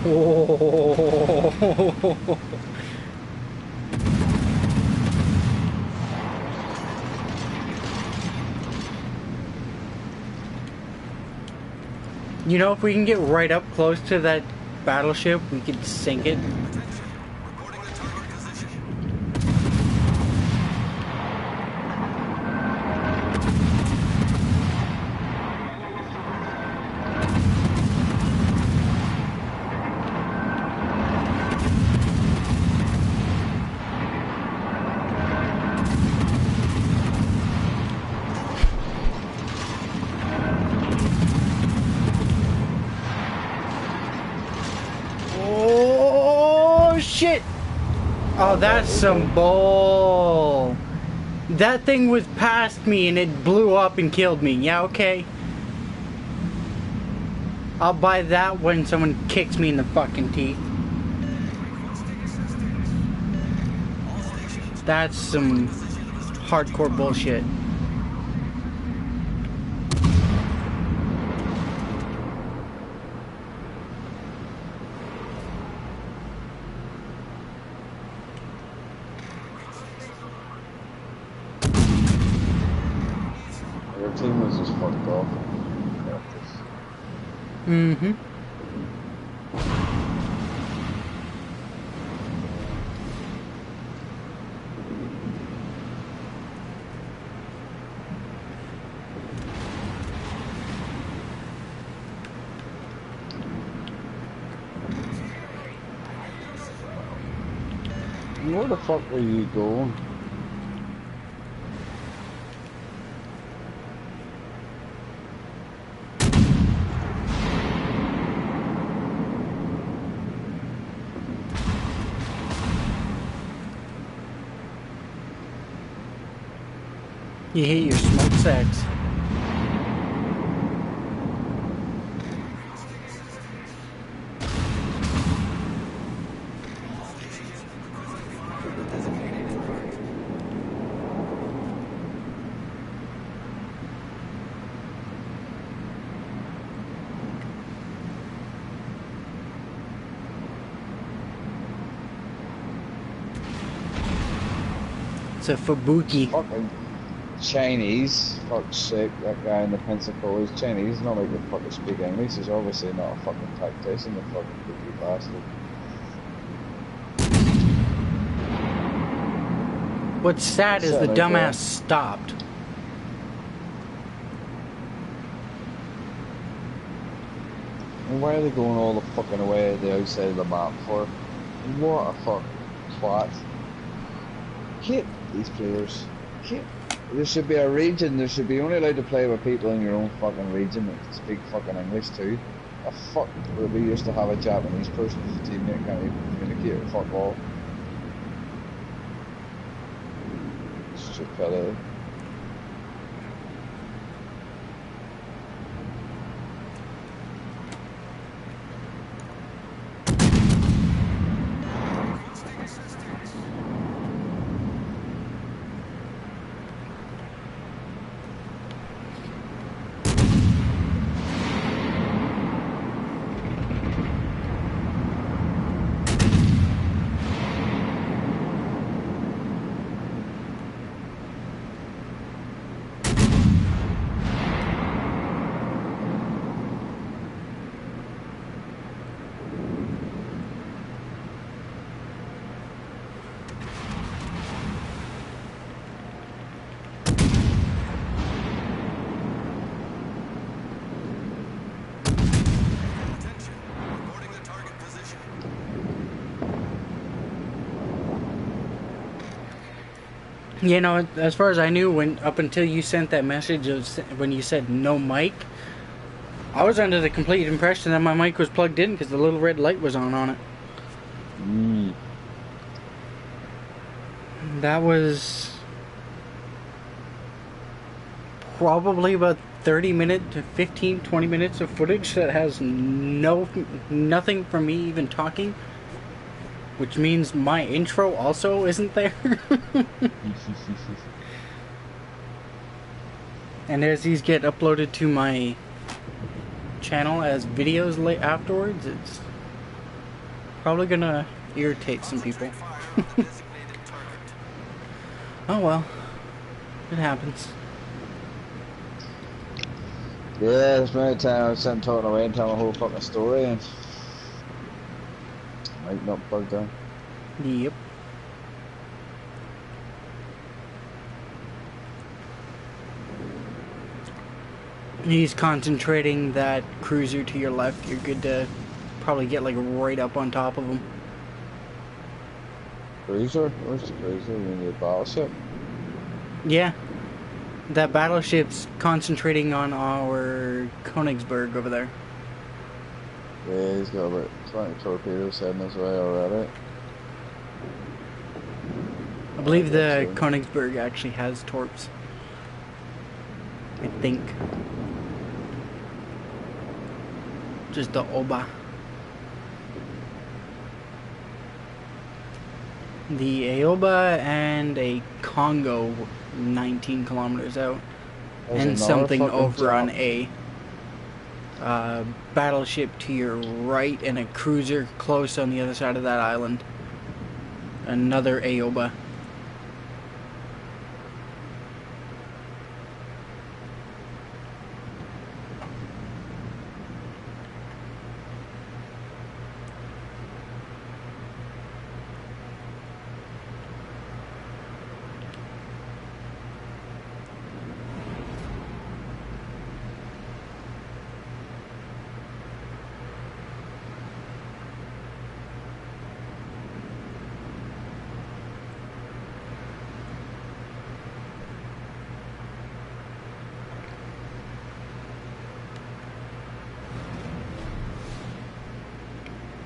S5: Oh. You know, if we can get right up close to that battleship, we could sink it.
S3: Reporting the target position.
S5: Oh, shit! Oh, that's some bull. That thing was past me and it blew up and killed me. Yeah, okay. I'll buy that when someone kicks me in the fucking teeth. That's some hardcore bullshit.
S6: Your team was just fucked off.
S5: Mm-hmm.
S6: Where the fuck were you going?
S5: You hate your smoke sex. It's a Fubuki.
S6: Fucking Chinese. Fuck's sake, that guy in the Pensacola is Chinese. Not like they fucking speak English. He's obviously not a fucking tactician, the fucking cookie bastard.
S5: What's sad is the
S6: Sitting out there.
S5: dumbass stopped.
S6: And why are they going all the fucking way to the outside of the map for? What a fucking twat. Hate these players. Hate. There should be a region, there should be only allowed to play with people in your own fucking region that speak fucking English too. A fuck would we used to have a Japanese person as a teammate can't even communicate with fuck all. Stupidity.
S3: Attention. Reporting the target position.
S5: You know, as far as I knew, when up until you sent that message when you said no mic, I was under the complete impression that my mic was plugged in because the little red light was on it. That was probably about 30 minutes to 15, 20 minutes of footage that has nothing from me even talking, which means my intro also isn't there. And as these get uploaded to my channel as videos afterwards, it's probably gonna irritate some people.
S3: Fire on the designated target.
S5: Oh well, it happens.
S6: Yeah, there's many times I was sitting talking away and telling a whole fucking story and mic not plugged in.
S5: Yep. He's concentrating that cruiser to your left. You're good to probably get like right up on top of him.
S6: Cruiser? Where's the cruiser? You mean the battleship?
S5: Yeah. That battleship's concentrating on our Königsberg over there.
S6: Yeah, he's got about 20 torpedoes heading his way already.
S5: I believe the
S6: think so.
S5: Königsberg actually has torps. I think. Just the Oba. The Aoba and a Congo 19 kilometers out.
S6: There's
S5: And
S6: another
S5: something
S6: fucking
S5: over on
S6: jump.
S5: A. Battleship to your right and a cruiser close on the other side of that island. Another Aoba.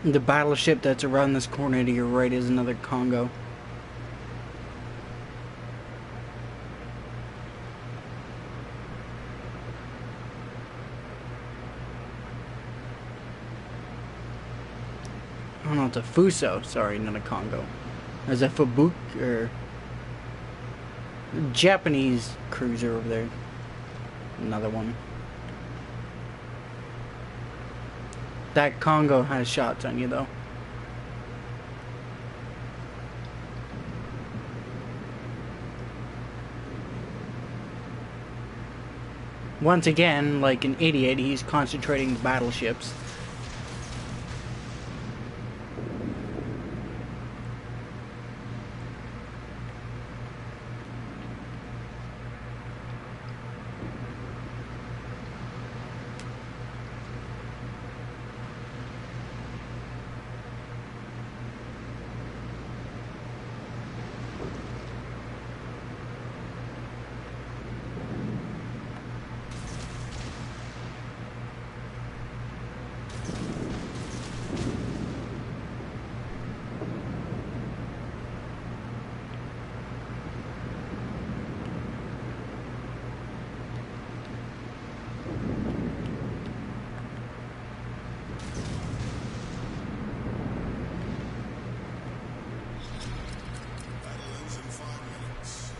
S5: The battleship that's around this corner to your right is another Congo. Oh no, it's a Fuso. Sorry, not a Congo. There's a Fubuk or Japanese cruiser over there. Another one. That Congo has shots on you though. once again, like an idiot, he's concentrating the battleships.
S2: Battle ends in 5 minutes.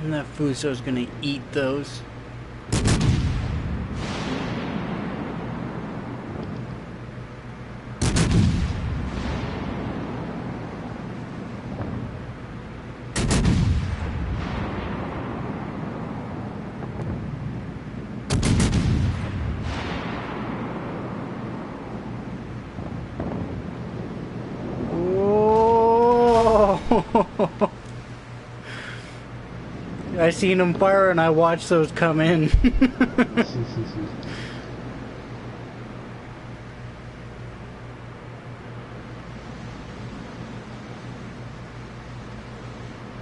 S5: And that Fuso's gonna eat those. Whoa! I seen them fire and I watched those come in.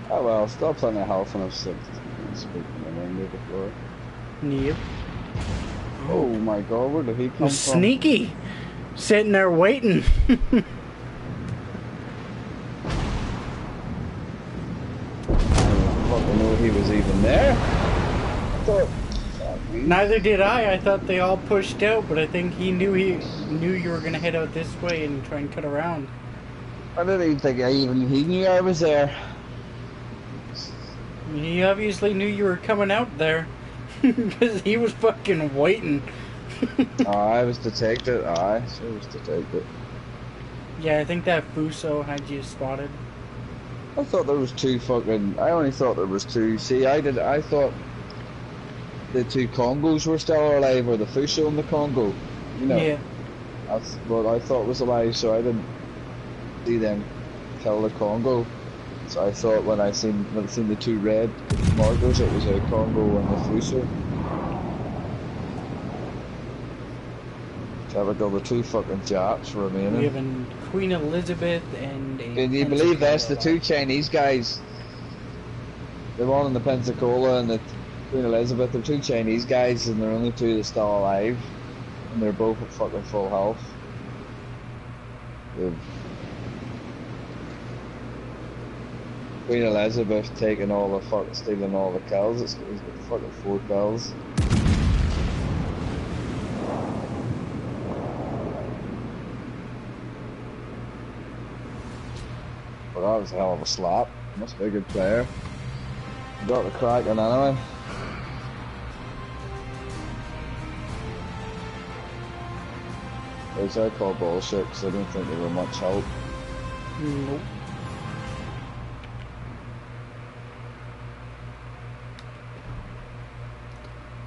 S6: Oh well, still plenty of health and I've speaking the window before.
S5: Yep.
S6: Oh my god, where did he come from?
S5: Sneaky! Sitting there waiting.
S6: I didn't know he was even there. I thought,
S5: Neither did I. I thought they all pushed out, but I think he knew you were gonna head out this way and try and cut around.
S6: I didn't even think he knew I was there.
S5: He obviously knew you were coming out there. Because he was fucking waiting.
S6: I was detected. I sure was detected.
S5: Yeah, I think that Fuso had you spotted.
S6: I thought there was two fucking. I only thought there was two. See, I thought the two Congos were still alive, or the Fuso and the Congo. You know.
S5: Yeah.
S6: That's what I thought was alive, so I didn't see them kill the Congo. So I thought when I seen the two red markers, it was a Congo and a Fuso. Typical, the two fucking Japs remaining.
S5: We have a Queen Elizabeth and a.
S6: Can you believe this? The two Chinese guys, the one in the Pensacola and the Queen Elizabeth, they're two Chinese guys, and they're only two that's still alive, and they're both at fucking full health. The Queen Elizabeth taking all the fucking, stealing all the kills. He's got fucking 4 kills. But that was a hell of a slap. Must be a good player. Got the cracking anyway. Which I call bullshit because I don't think they were much help.
S5: Nope.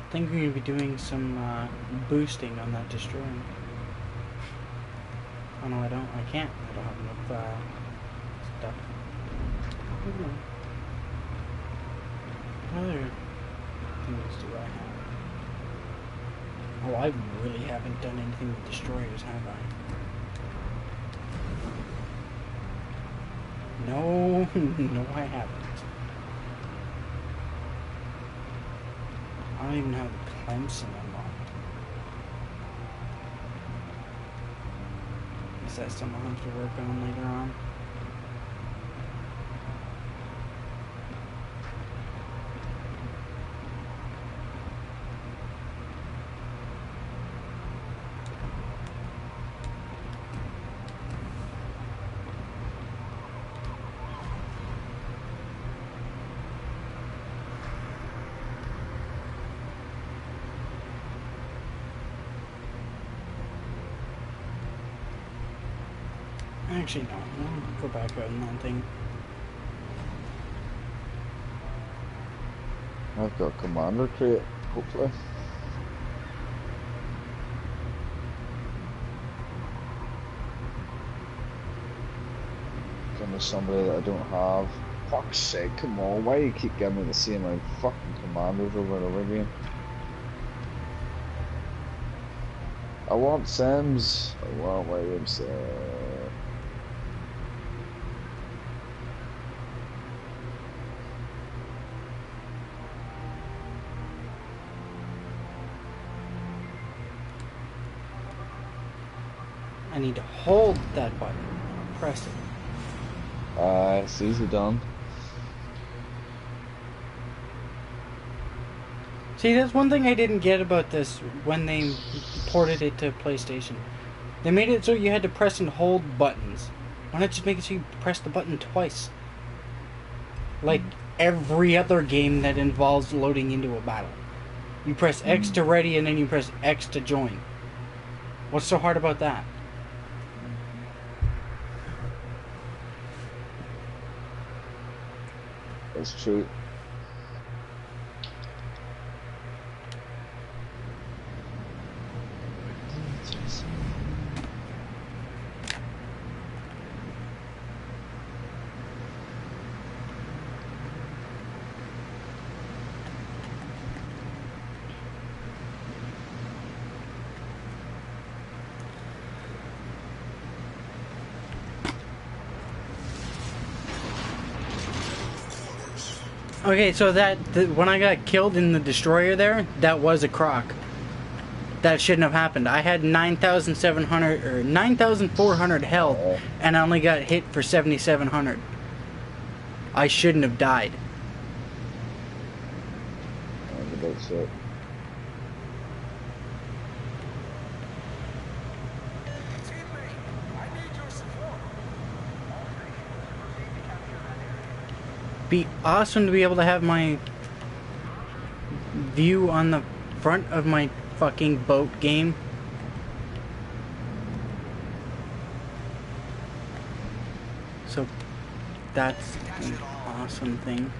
S5: I think we're going to be doing some boosting on that destroyer. Oh no, I don't. I can't. I don't have enough stuff. What other things do I have? Oh, I really haven't done anything with destroyers, have I? No, no, I haven't. I don't even have the Clemson unlocked. Is that something I'll have to work on later on? Actually, no. I'll go back out on that thing.
S6: I've got a commander crate, hopefully. Give me somebody that I don't have. Fuck's sake, come on, why do you keep giving me the same like fucking commanders over and over again? I want Sims. I want Williams.
S5: I need to hold that button. Press it.
S6: It's easy done.
S5: See, that's one thing I didn't get about this when they ported it to PlayStation. They made it so you had to press and hold buttons. Why not just make it so you press the button twice? Like every other game that involves loading into a battle. You press X to ready and then you press X to join. What's so hard about that?
S6: That's true.
S5: Okay, so when I got killed in the destroyer there, that was a croc. That shouldn't have happened. I had 9,700 or 9,400 health, and I only got hit for 7,700. I shouldn't have died.
S6: That's it.
S5: Be awesome to be able to have my view on the front of my fucking boat game. So that's an awesome thing.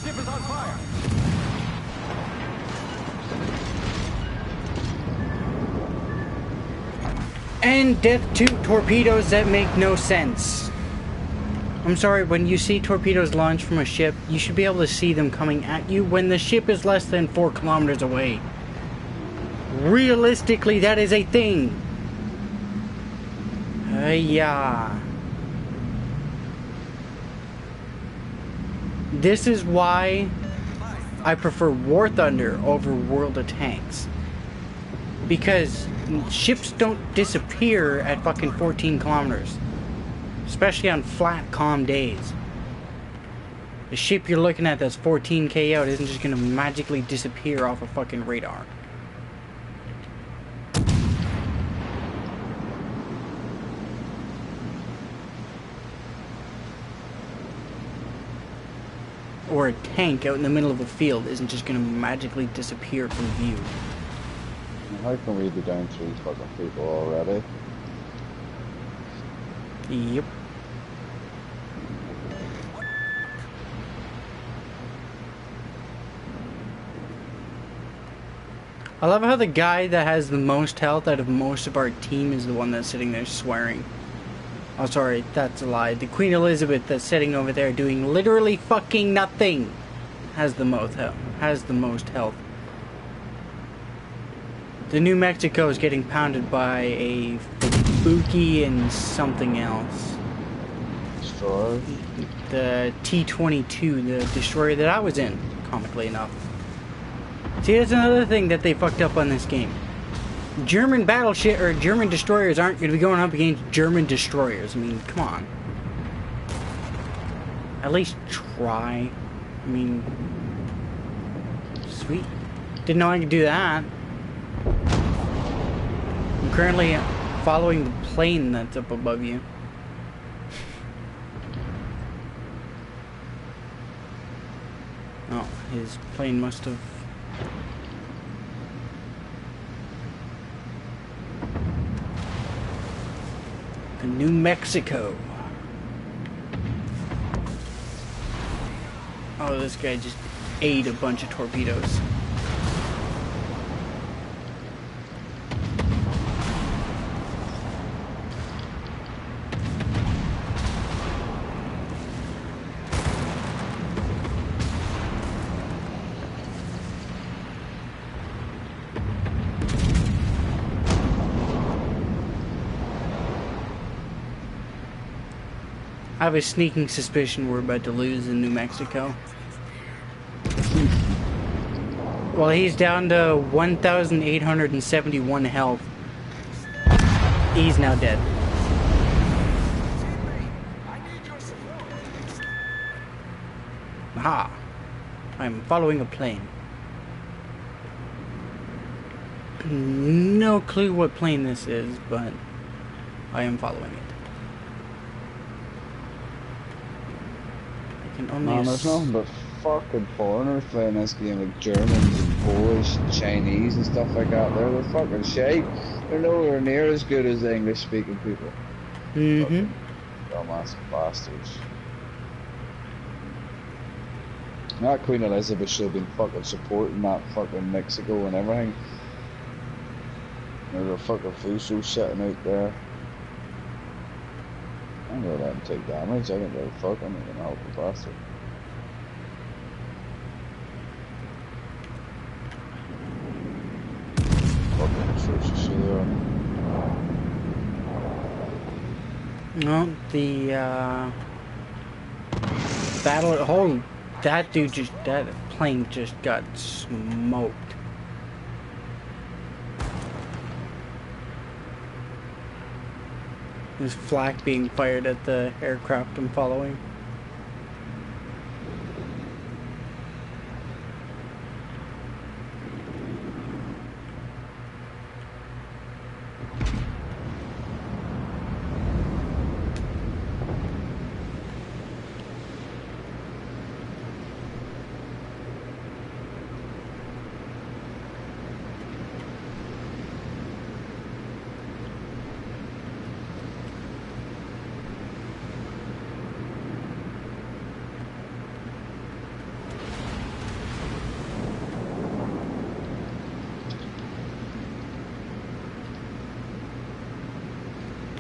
S1: Ship is on fire.
S5: And death to torpedoes that make no sense. I'm sorry, when you see torpedoes launch from a ship, you should be able to see them coming at you when the ship is less than 4 kilometers away. Realistically, that is a thing. Yeah. This is why I prefer War Thunder over World of Tanks. Because ships don't disappear at fucking 14 kilometers. Especially on flat, calm days. The ship you're looking at that's 14k out isn't just gonna magically disappear off a fucking radar. Or a tank out in the middle of a field isn't just gonna magically disappear from view.
S6: How can we be down 3 fucking people already?
S5: Yep. I love how the guy that has the most health out of most of our team is the one that's sitting there swearing. Oh, sorry, that's a lie. The Queen Elizabeth that's sitting over there doing literally fucking nothing has the most health. The New Mexico is getting pounded by a Fubuki and something else.
S6: Destroyer.
S5: The T-22, the destroyer that I was in, comically enough. See, that's another thing that they fucked up on this game. German battleship or German destroyers aren't going to be going up against German destroyers. I mean, come on. At least try. I mean, sweet. Didn't know I could do that. I'm currently following the plane that's up above you. Oh, his plane must have... New Mexico. Oh, this guy just ate a bunch of torpedoes. I have a sneaking suspicion we're about to lose in New Mexico. Well, he's down to 1,871 health. He's now dead. Aha! I'm following a plane. No clue what plane this is, but I am following it.
S6: Man, there's nothing but fucking foreigners playing this game, like Germans and Polish, Chinese and stuff like that. They're the fucking shite. They're nowhere near as good as the English speaking people.
S5: Mm-hmm.
S6: Dumbass bastards. That Queen Elizabeth should have been fucking supporting that fucking Mexico and everything. There's a fucking Fuso sitting out there. I'm gonna let him take damage. I don't give a fuck. I'm not gonna help the bastard. Fucking atrocious they are.
S5: No, the battle. Oh, that dude that plane just got smoked. There's flak being fired at the aircraft I'm following.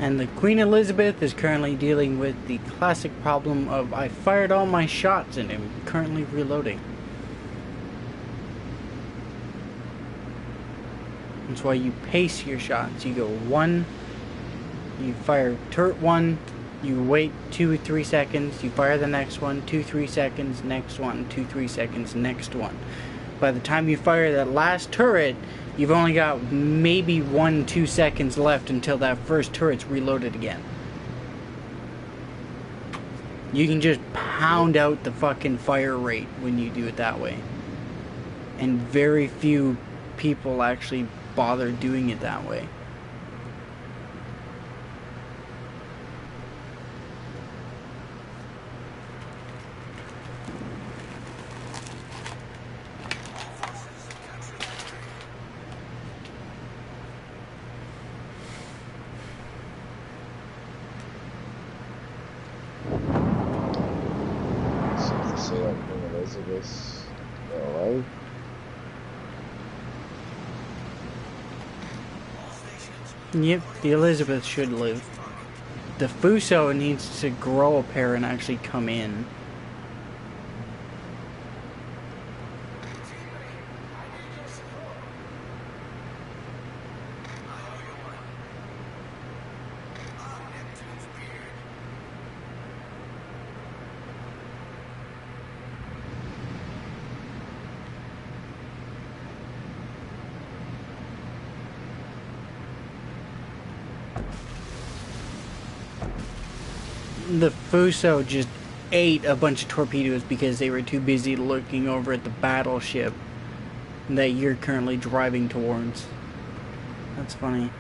S5: And the Queen Elizabeth is currently dealing with the classic problem of I fired all my shots and am currently reloading. That's why you pace your shots. You go 1, you fire turret 1, you wait 2 or 3 seconds, you fire the next one, 2 3 seconds, next one, 2 3 seconds, next one. By the time you fire that last turret, you've only got maybe 1 2 seconds left until that first turret's reloaded again. You can just pound out the fucking fire rate when you do it that way. And very few people actually bother doing it that way.
S6: Say that Queen Elizabeth alive.
S5: Yep, the Elizabeth should live. The Fuso needs to grow a pair and actually come in. The Fuso just ate a bunch of torpedoes because they were too busy looking over at the battleship that you're currently driving towards. That's funny.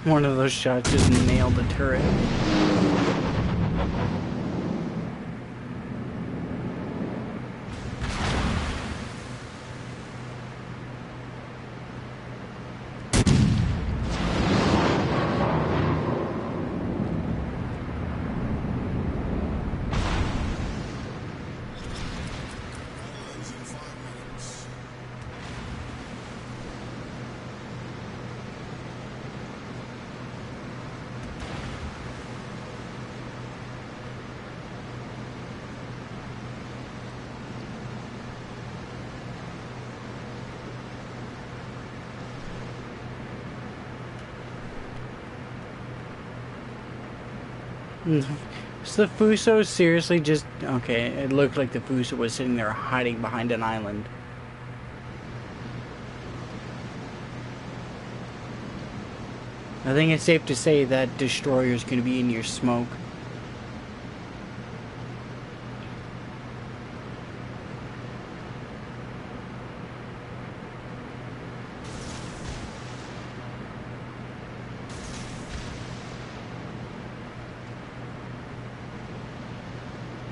S5: One of those shots just nailed the turret.
S2: Ends in 5 minutes.
S5: So the Fuso seriously just... Okay, it looked like the Fuso was sitting there hiding behind an island. I think it's safe to say that destroyer's going to be in your smoke.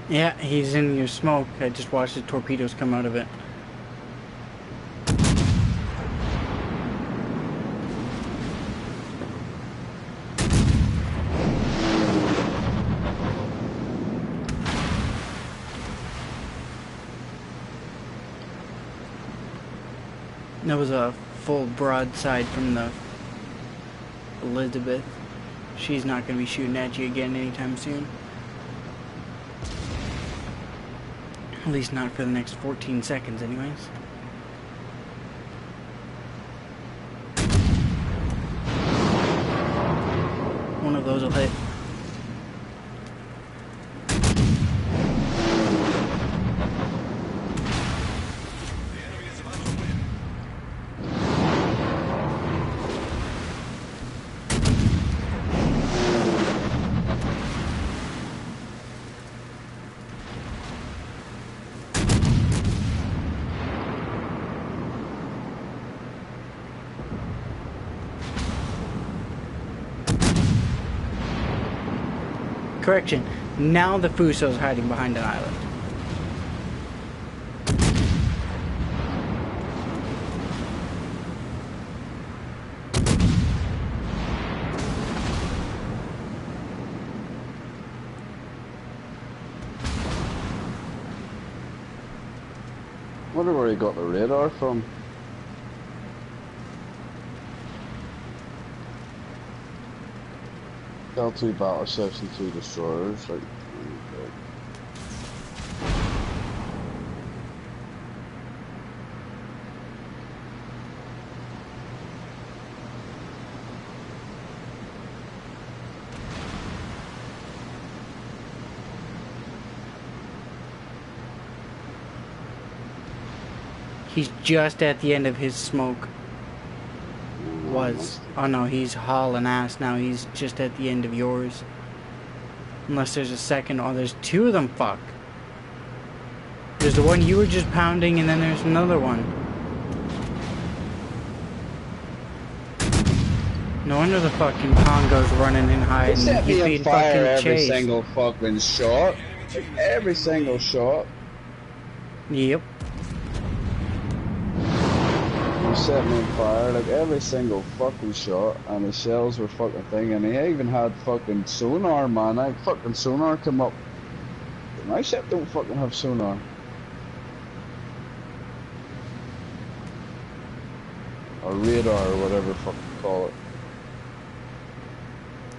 S5: Yeah, he's in your smoke. I just watched the torpedoes come out of it. That was a full broadside from the Elizabeth. She's not going to be shooting at you again anytime soon. At least not for the next 14 seconds anyways. One of those will hit. Correction, now the Fuso's hiding behind an island.
S6: Wonder where he got the radar from. L2 battleships and 2 destroyers, like.
S5: He's just at the end of his smoke. Was. Oh no, he's hauling ass now. He's just at the end of yours. Unless there's a second. Oh, there's 2 of them. Fuck. There's the one you were just pounding, and then there's another one. No wonder the fucking Congo's running and
S6: They
S5: hiding.
S6: set
S5: He's
S6: me on
S5: being
S6: fire
S5: fucking
S6: every
S5: chased.
S6: single fucking shot. Like, every single shot.
S5: Yep.
S6: You set me on fire, like every single fucking shot, and the shells were fucking thing, and they even had fucking sonar, man. Like fucking sonar come up. My ship don't fucking have sonar. Or radar, or whatever the fuck you call it.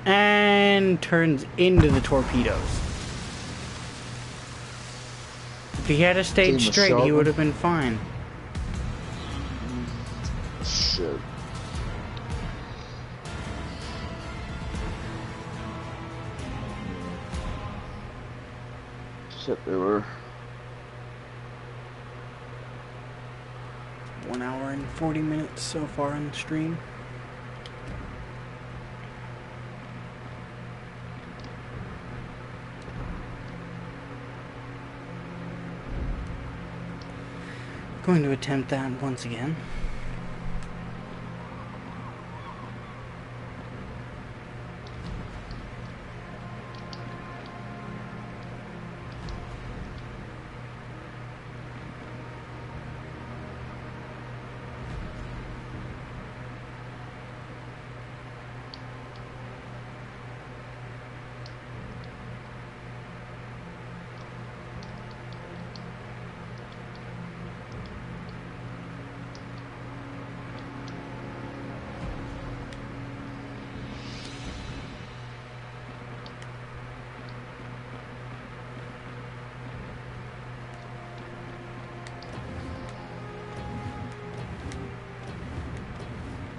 S5: And turns into the torpedoes. If he had a stayed
S6: Team was
S5: straight, he
S6: sharp.
S5: would have been fine.
S6: Shit. Shit, they were.
S5: 1 hour and 40 minutes so far on the stream. Going to attempt that once again.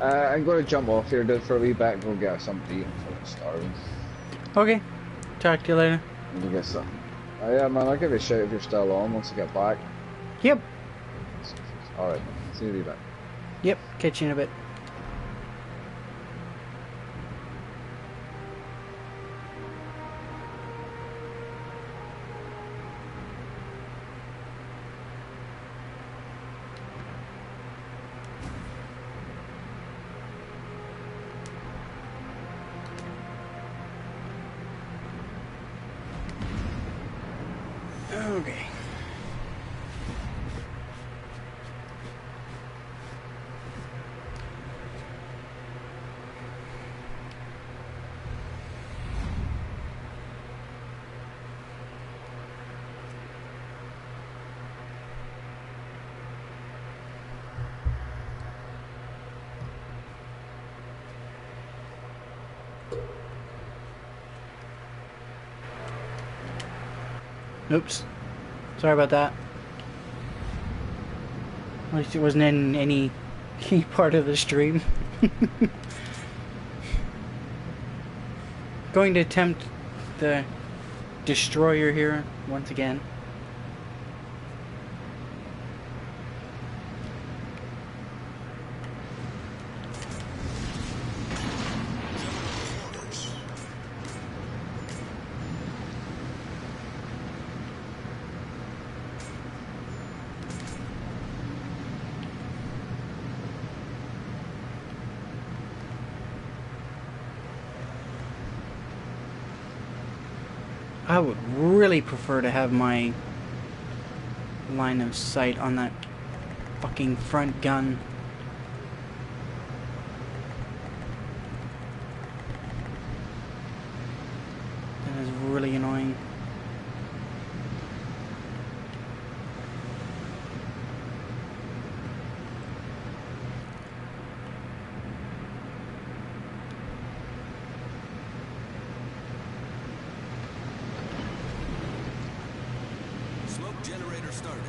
S6: I'm going to jump off here for a wee bit and go get something to eat. I'm fucking starving.
S5: Okay. Talk to you later.
S6: Let me get something. Oh yeah, man, I'll give you a shout if you're still on once I get back.
S5: Yep.
S6: Alright, see you in a wee bit.
S5: Yep. Catch you in a bit. Okay. Oops. Sorry about that. At least it wasn't in any key part of the stream. Going to attempt the destroyer here once again. I would really prefer to have my line of sight on that fucking front gun. That is really annoying.
S2: Smoke generator started.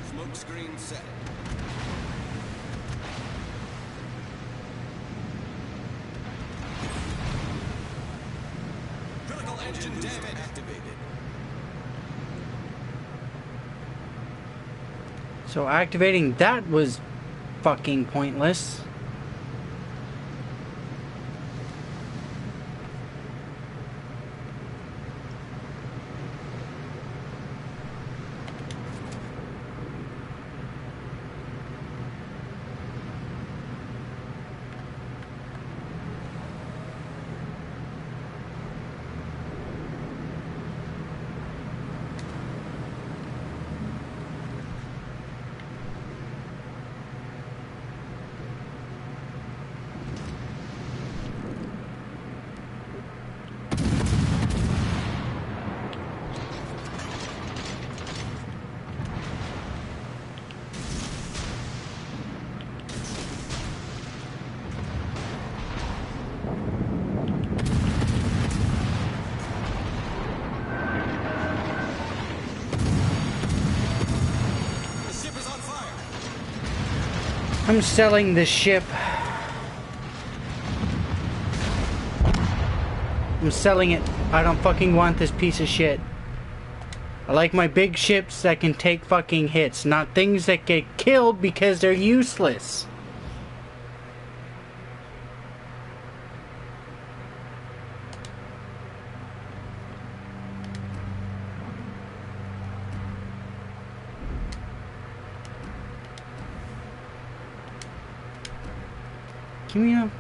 S2: Smoke screen set. Critical engine damage activated.
S5: So activating that was fucking pointless.
S2: The ship is on fire.
S5: I'm selling this ship. I'm selling it. I don't fucking want this piece of shit. I like my big ships that can take fucking hits, not things that get killed because they're useless. Give me a...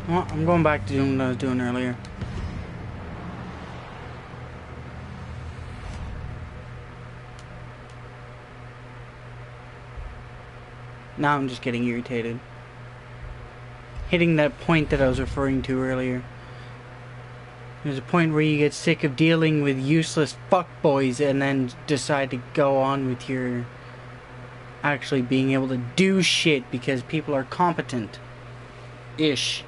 S5: Well, I'm going back to doing what I was doing earlier. Now I'm just getting irritated. Hitting that point that I was referring to earlier. There's a point where you get sick of dealing with useless fuckboys and then decide to go on with your actually being able to do shit because people are competent. Ish.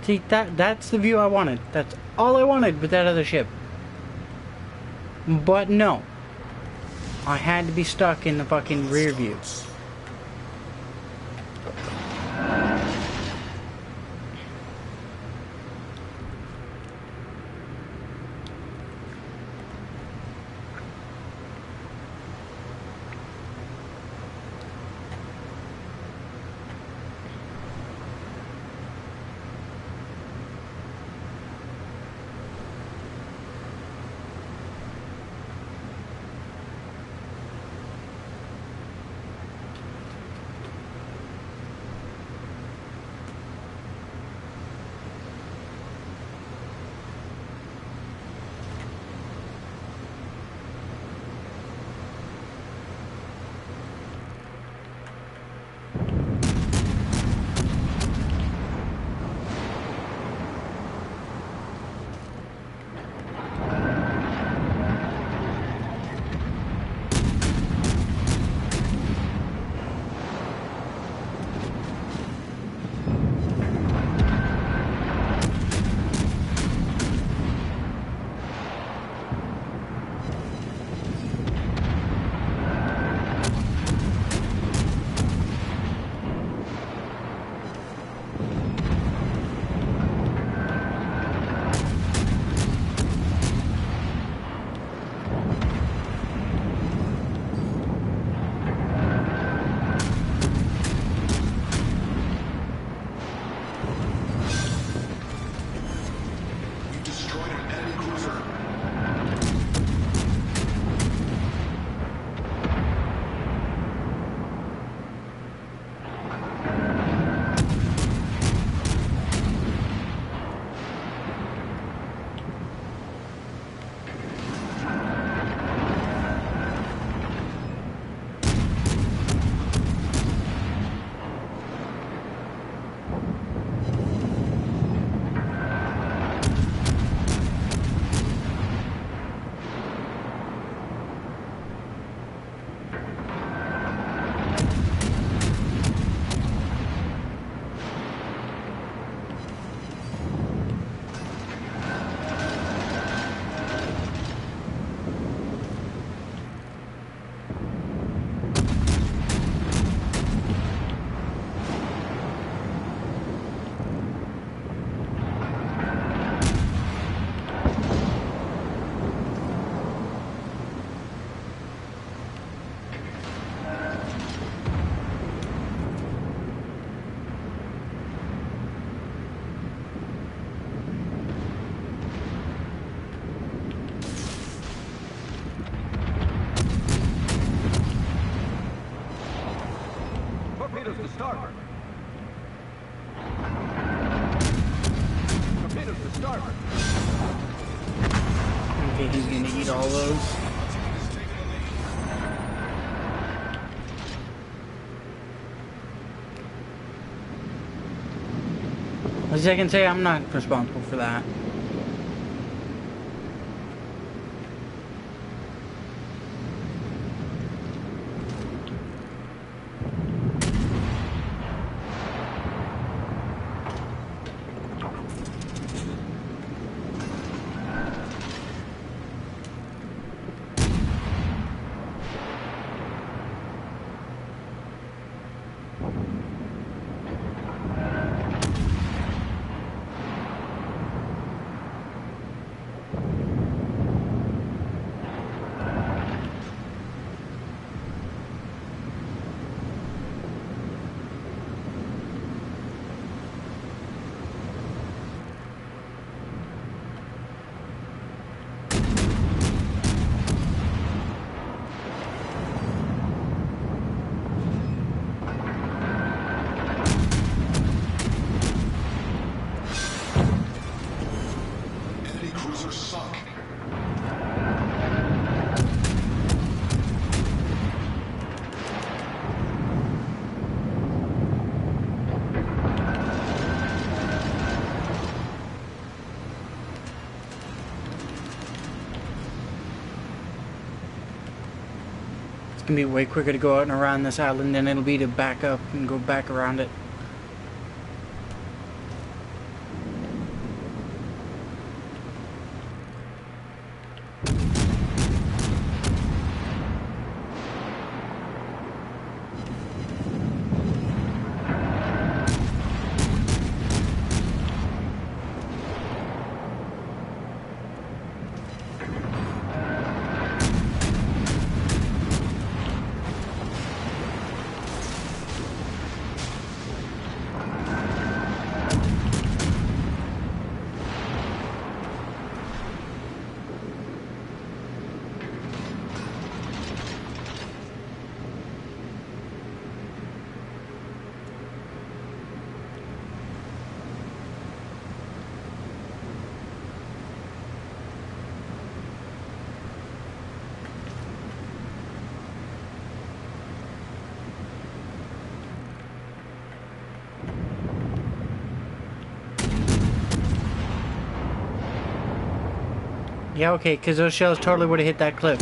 S5: See, that's the view I wanted. That's all I wanted with that other ship. But no. I had to be stuck in the fucking rear view. way he's gonna eat all those. At least I can say I'm not responsible for that.
S3: Enemy cruiser sunk.
S5: It's gonna be way quicker to go out and around this island than it'll be to back up and go back around it. Yeah, okay, because those shells totally would have hit that cliff.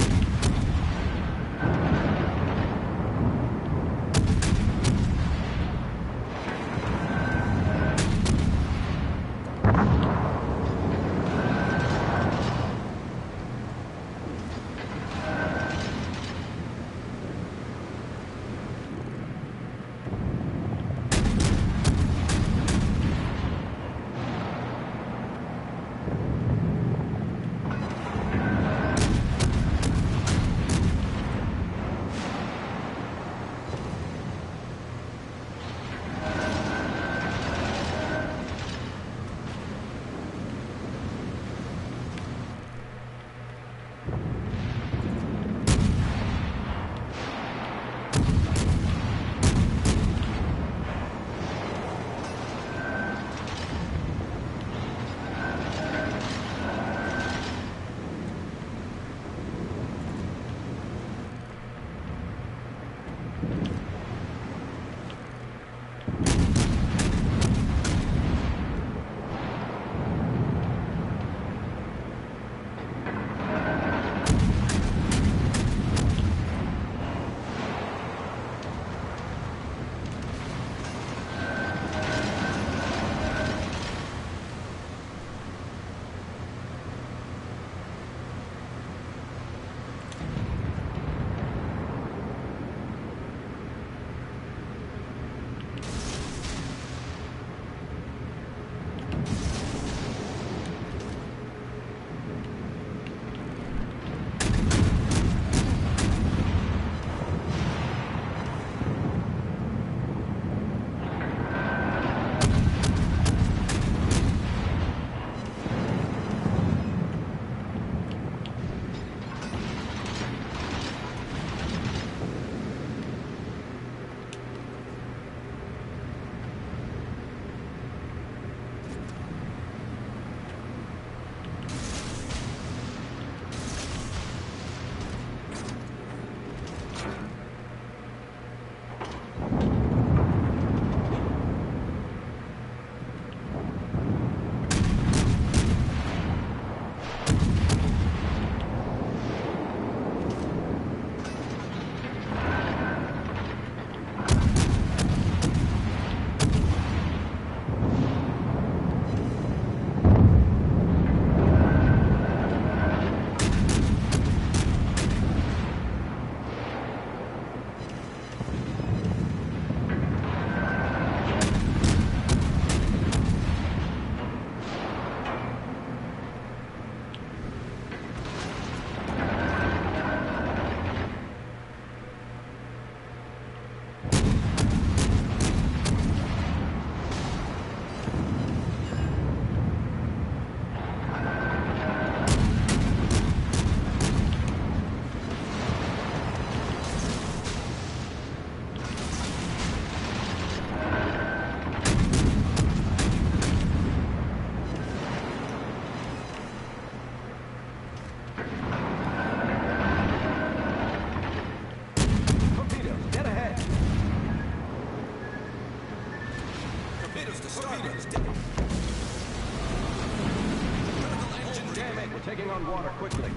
S1: taking on water quickly.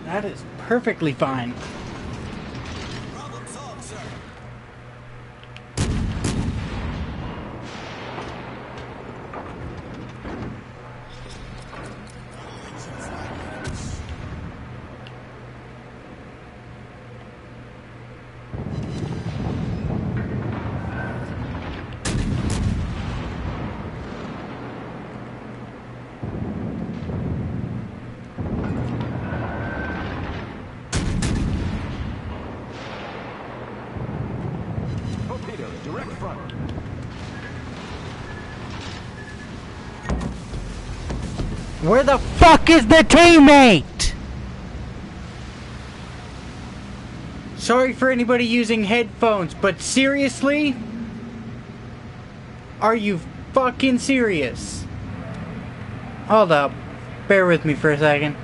S5: That is perfectly fine.
S2: Problem solved, sir.
S1: Torpedoes, direct front.
S5: Where the fuck is the teammate? Sorry for anybody using headphones, but seriously? Are you fucking serious? Hold up. Bear with me for a second.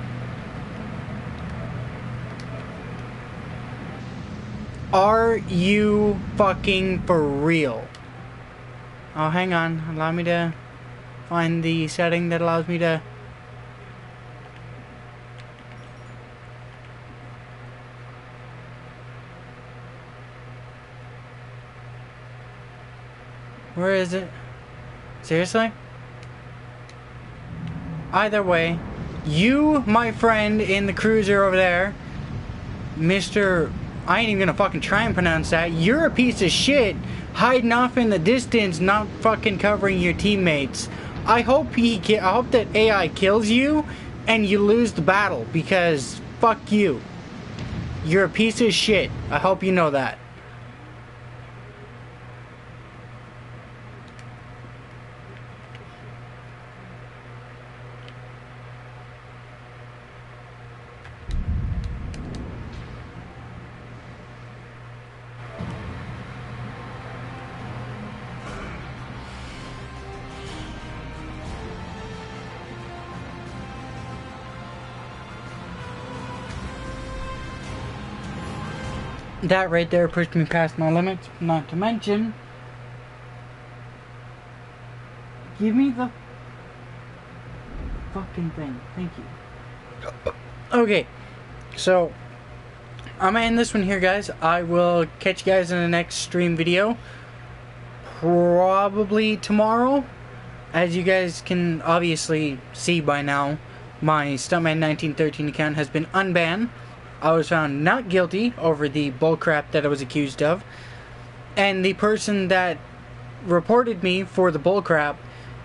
S5: Are you fucking for real? Oh, hang on. Allow me to find the setting that allows me to... Where is it? Seriously? Either way, you, my friend in the cruiser over there, Mr. I ain't even gonna fucking try and pronounce that. You're a piece of shit, hiding off in the distance, not fucking covering your teammates. I hope that AI kills you and you lose the battle, because fuck you. You're a piece of shit. I hope you know that. That right there pushed me past my limits, not to mention... Give me the fucking thing. Thank you. Okay, so I'm gonna end this one here, guys. I will catch you guys in the next stream video. Probably tomorrow. As you guys can obviously see by now, my Stuntman1913 account has been unbanned. I was found not guilty over the bullcrap that I was accused of. And the person that reported me for the bullcrap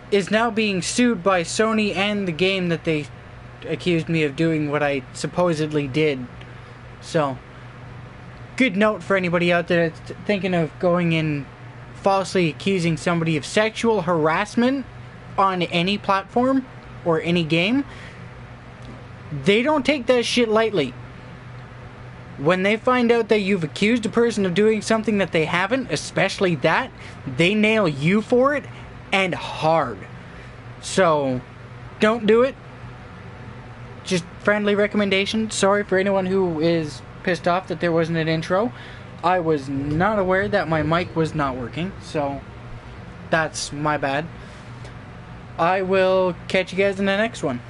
S5: is now being sued by Sony and the game that they accused me of doing what I supposedly did. So, good note for anybody out there that's thinking of going in falsely accusing somebody of sexual harassment on any platform or any game. They don't take that shit lightly. When they find out that you've accused a person of doing something that they haven't, especially that, they nail you for it, and hard. So, don't do it. Just friendly recommendation. Sorry for anyone who is pissed off that there wasn't an intro. I was not aware that my mic was not working, so that's my bad. I will catch you guys in the next one.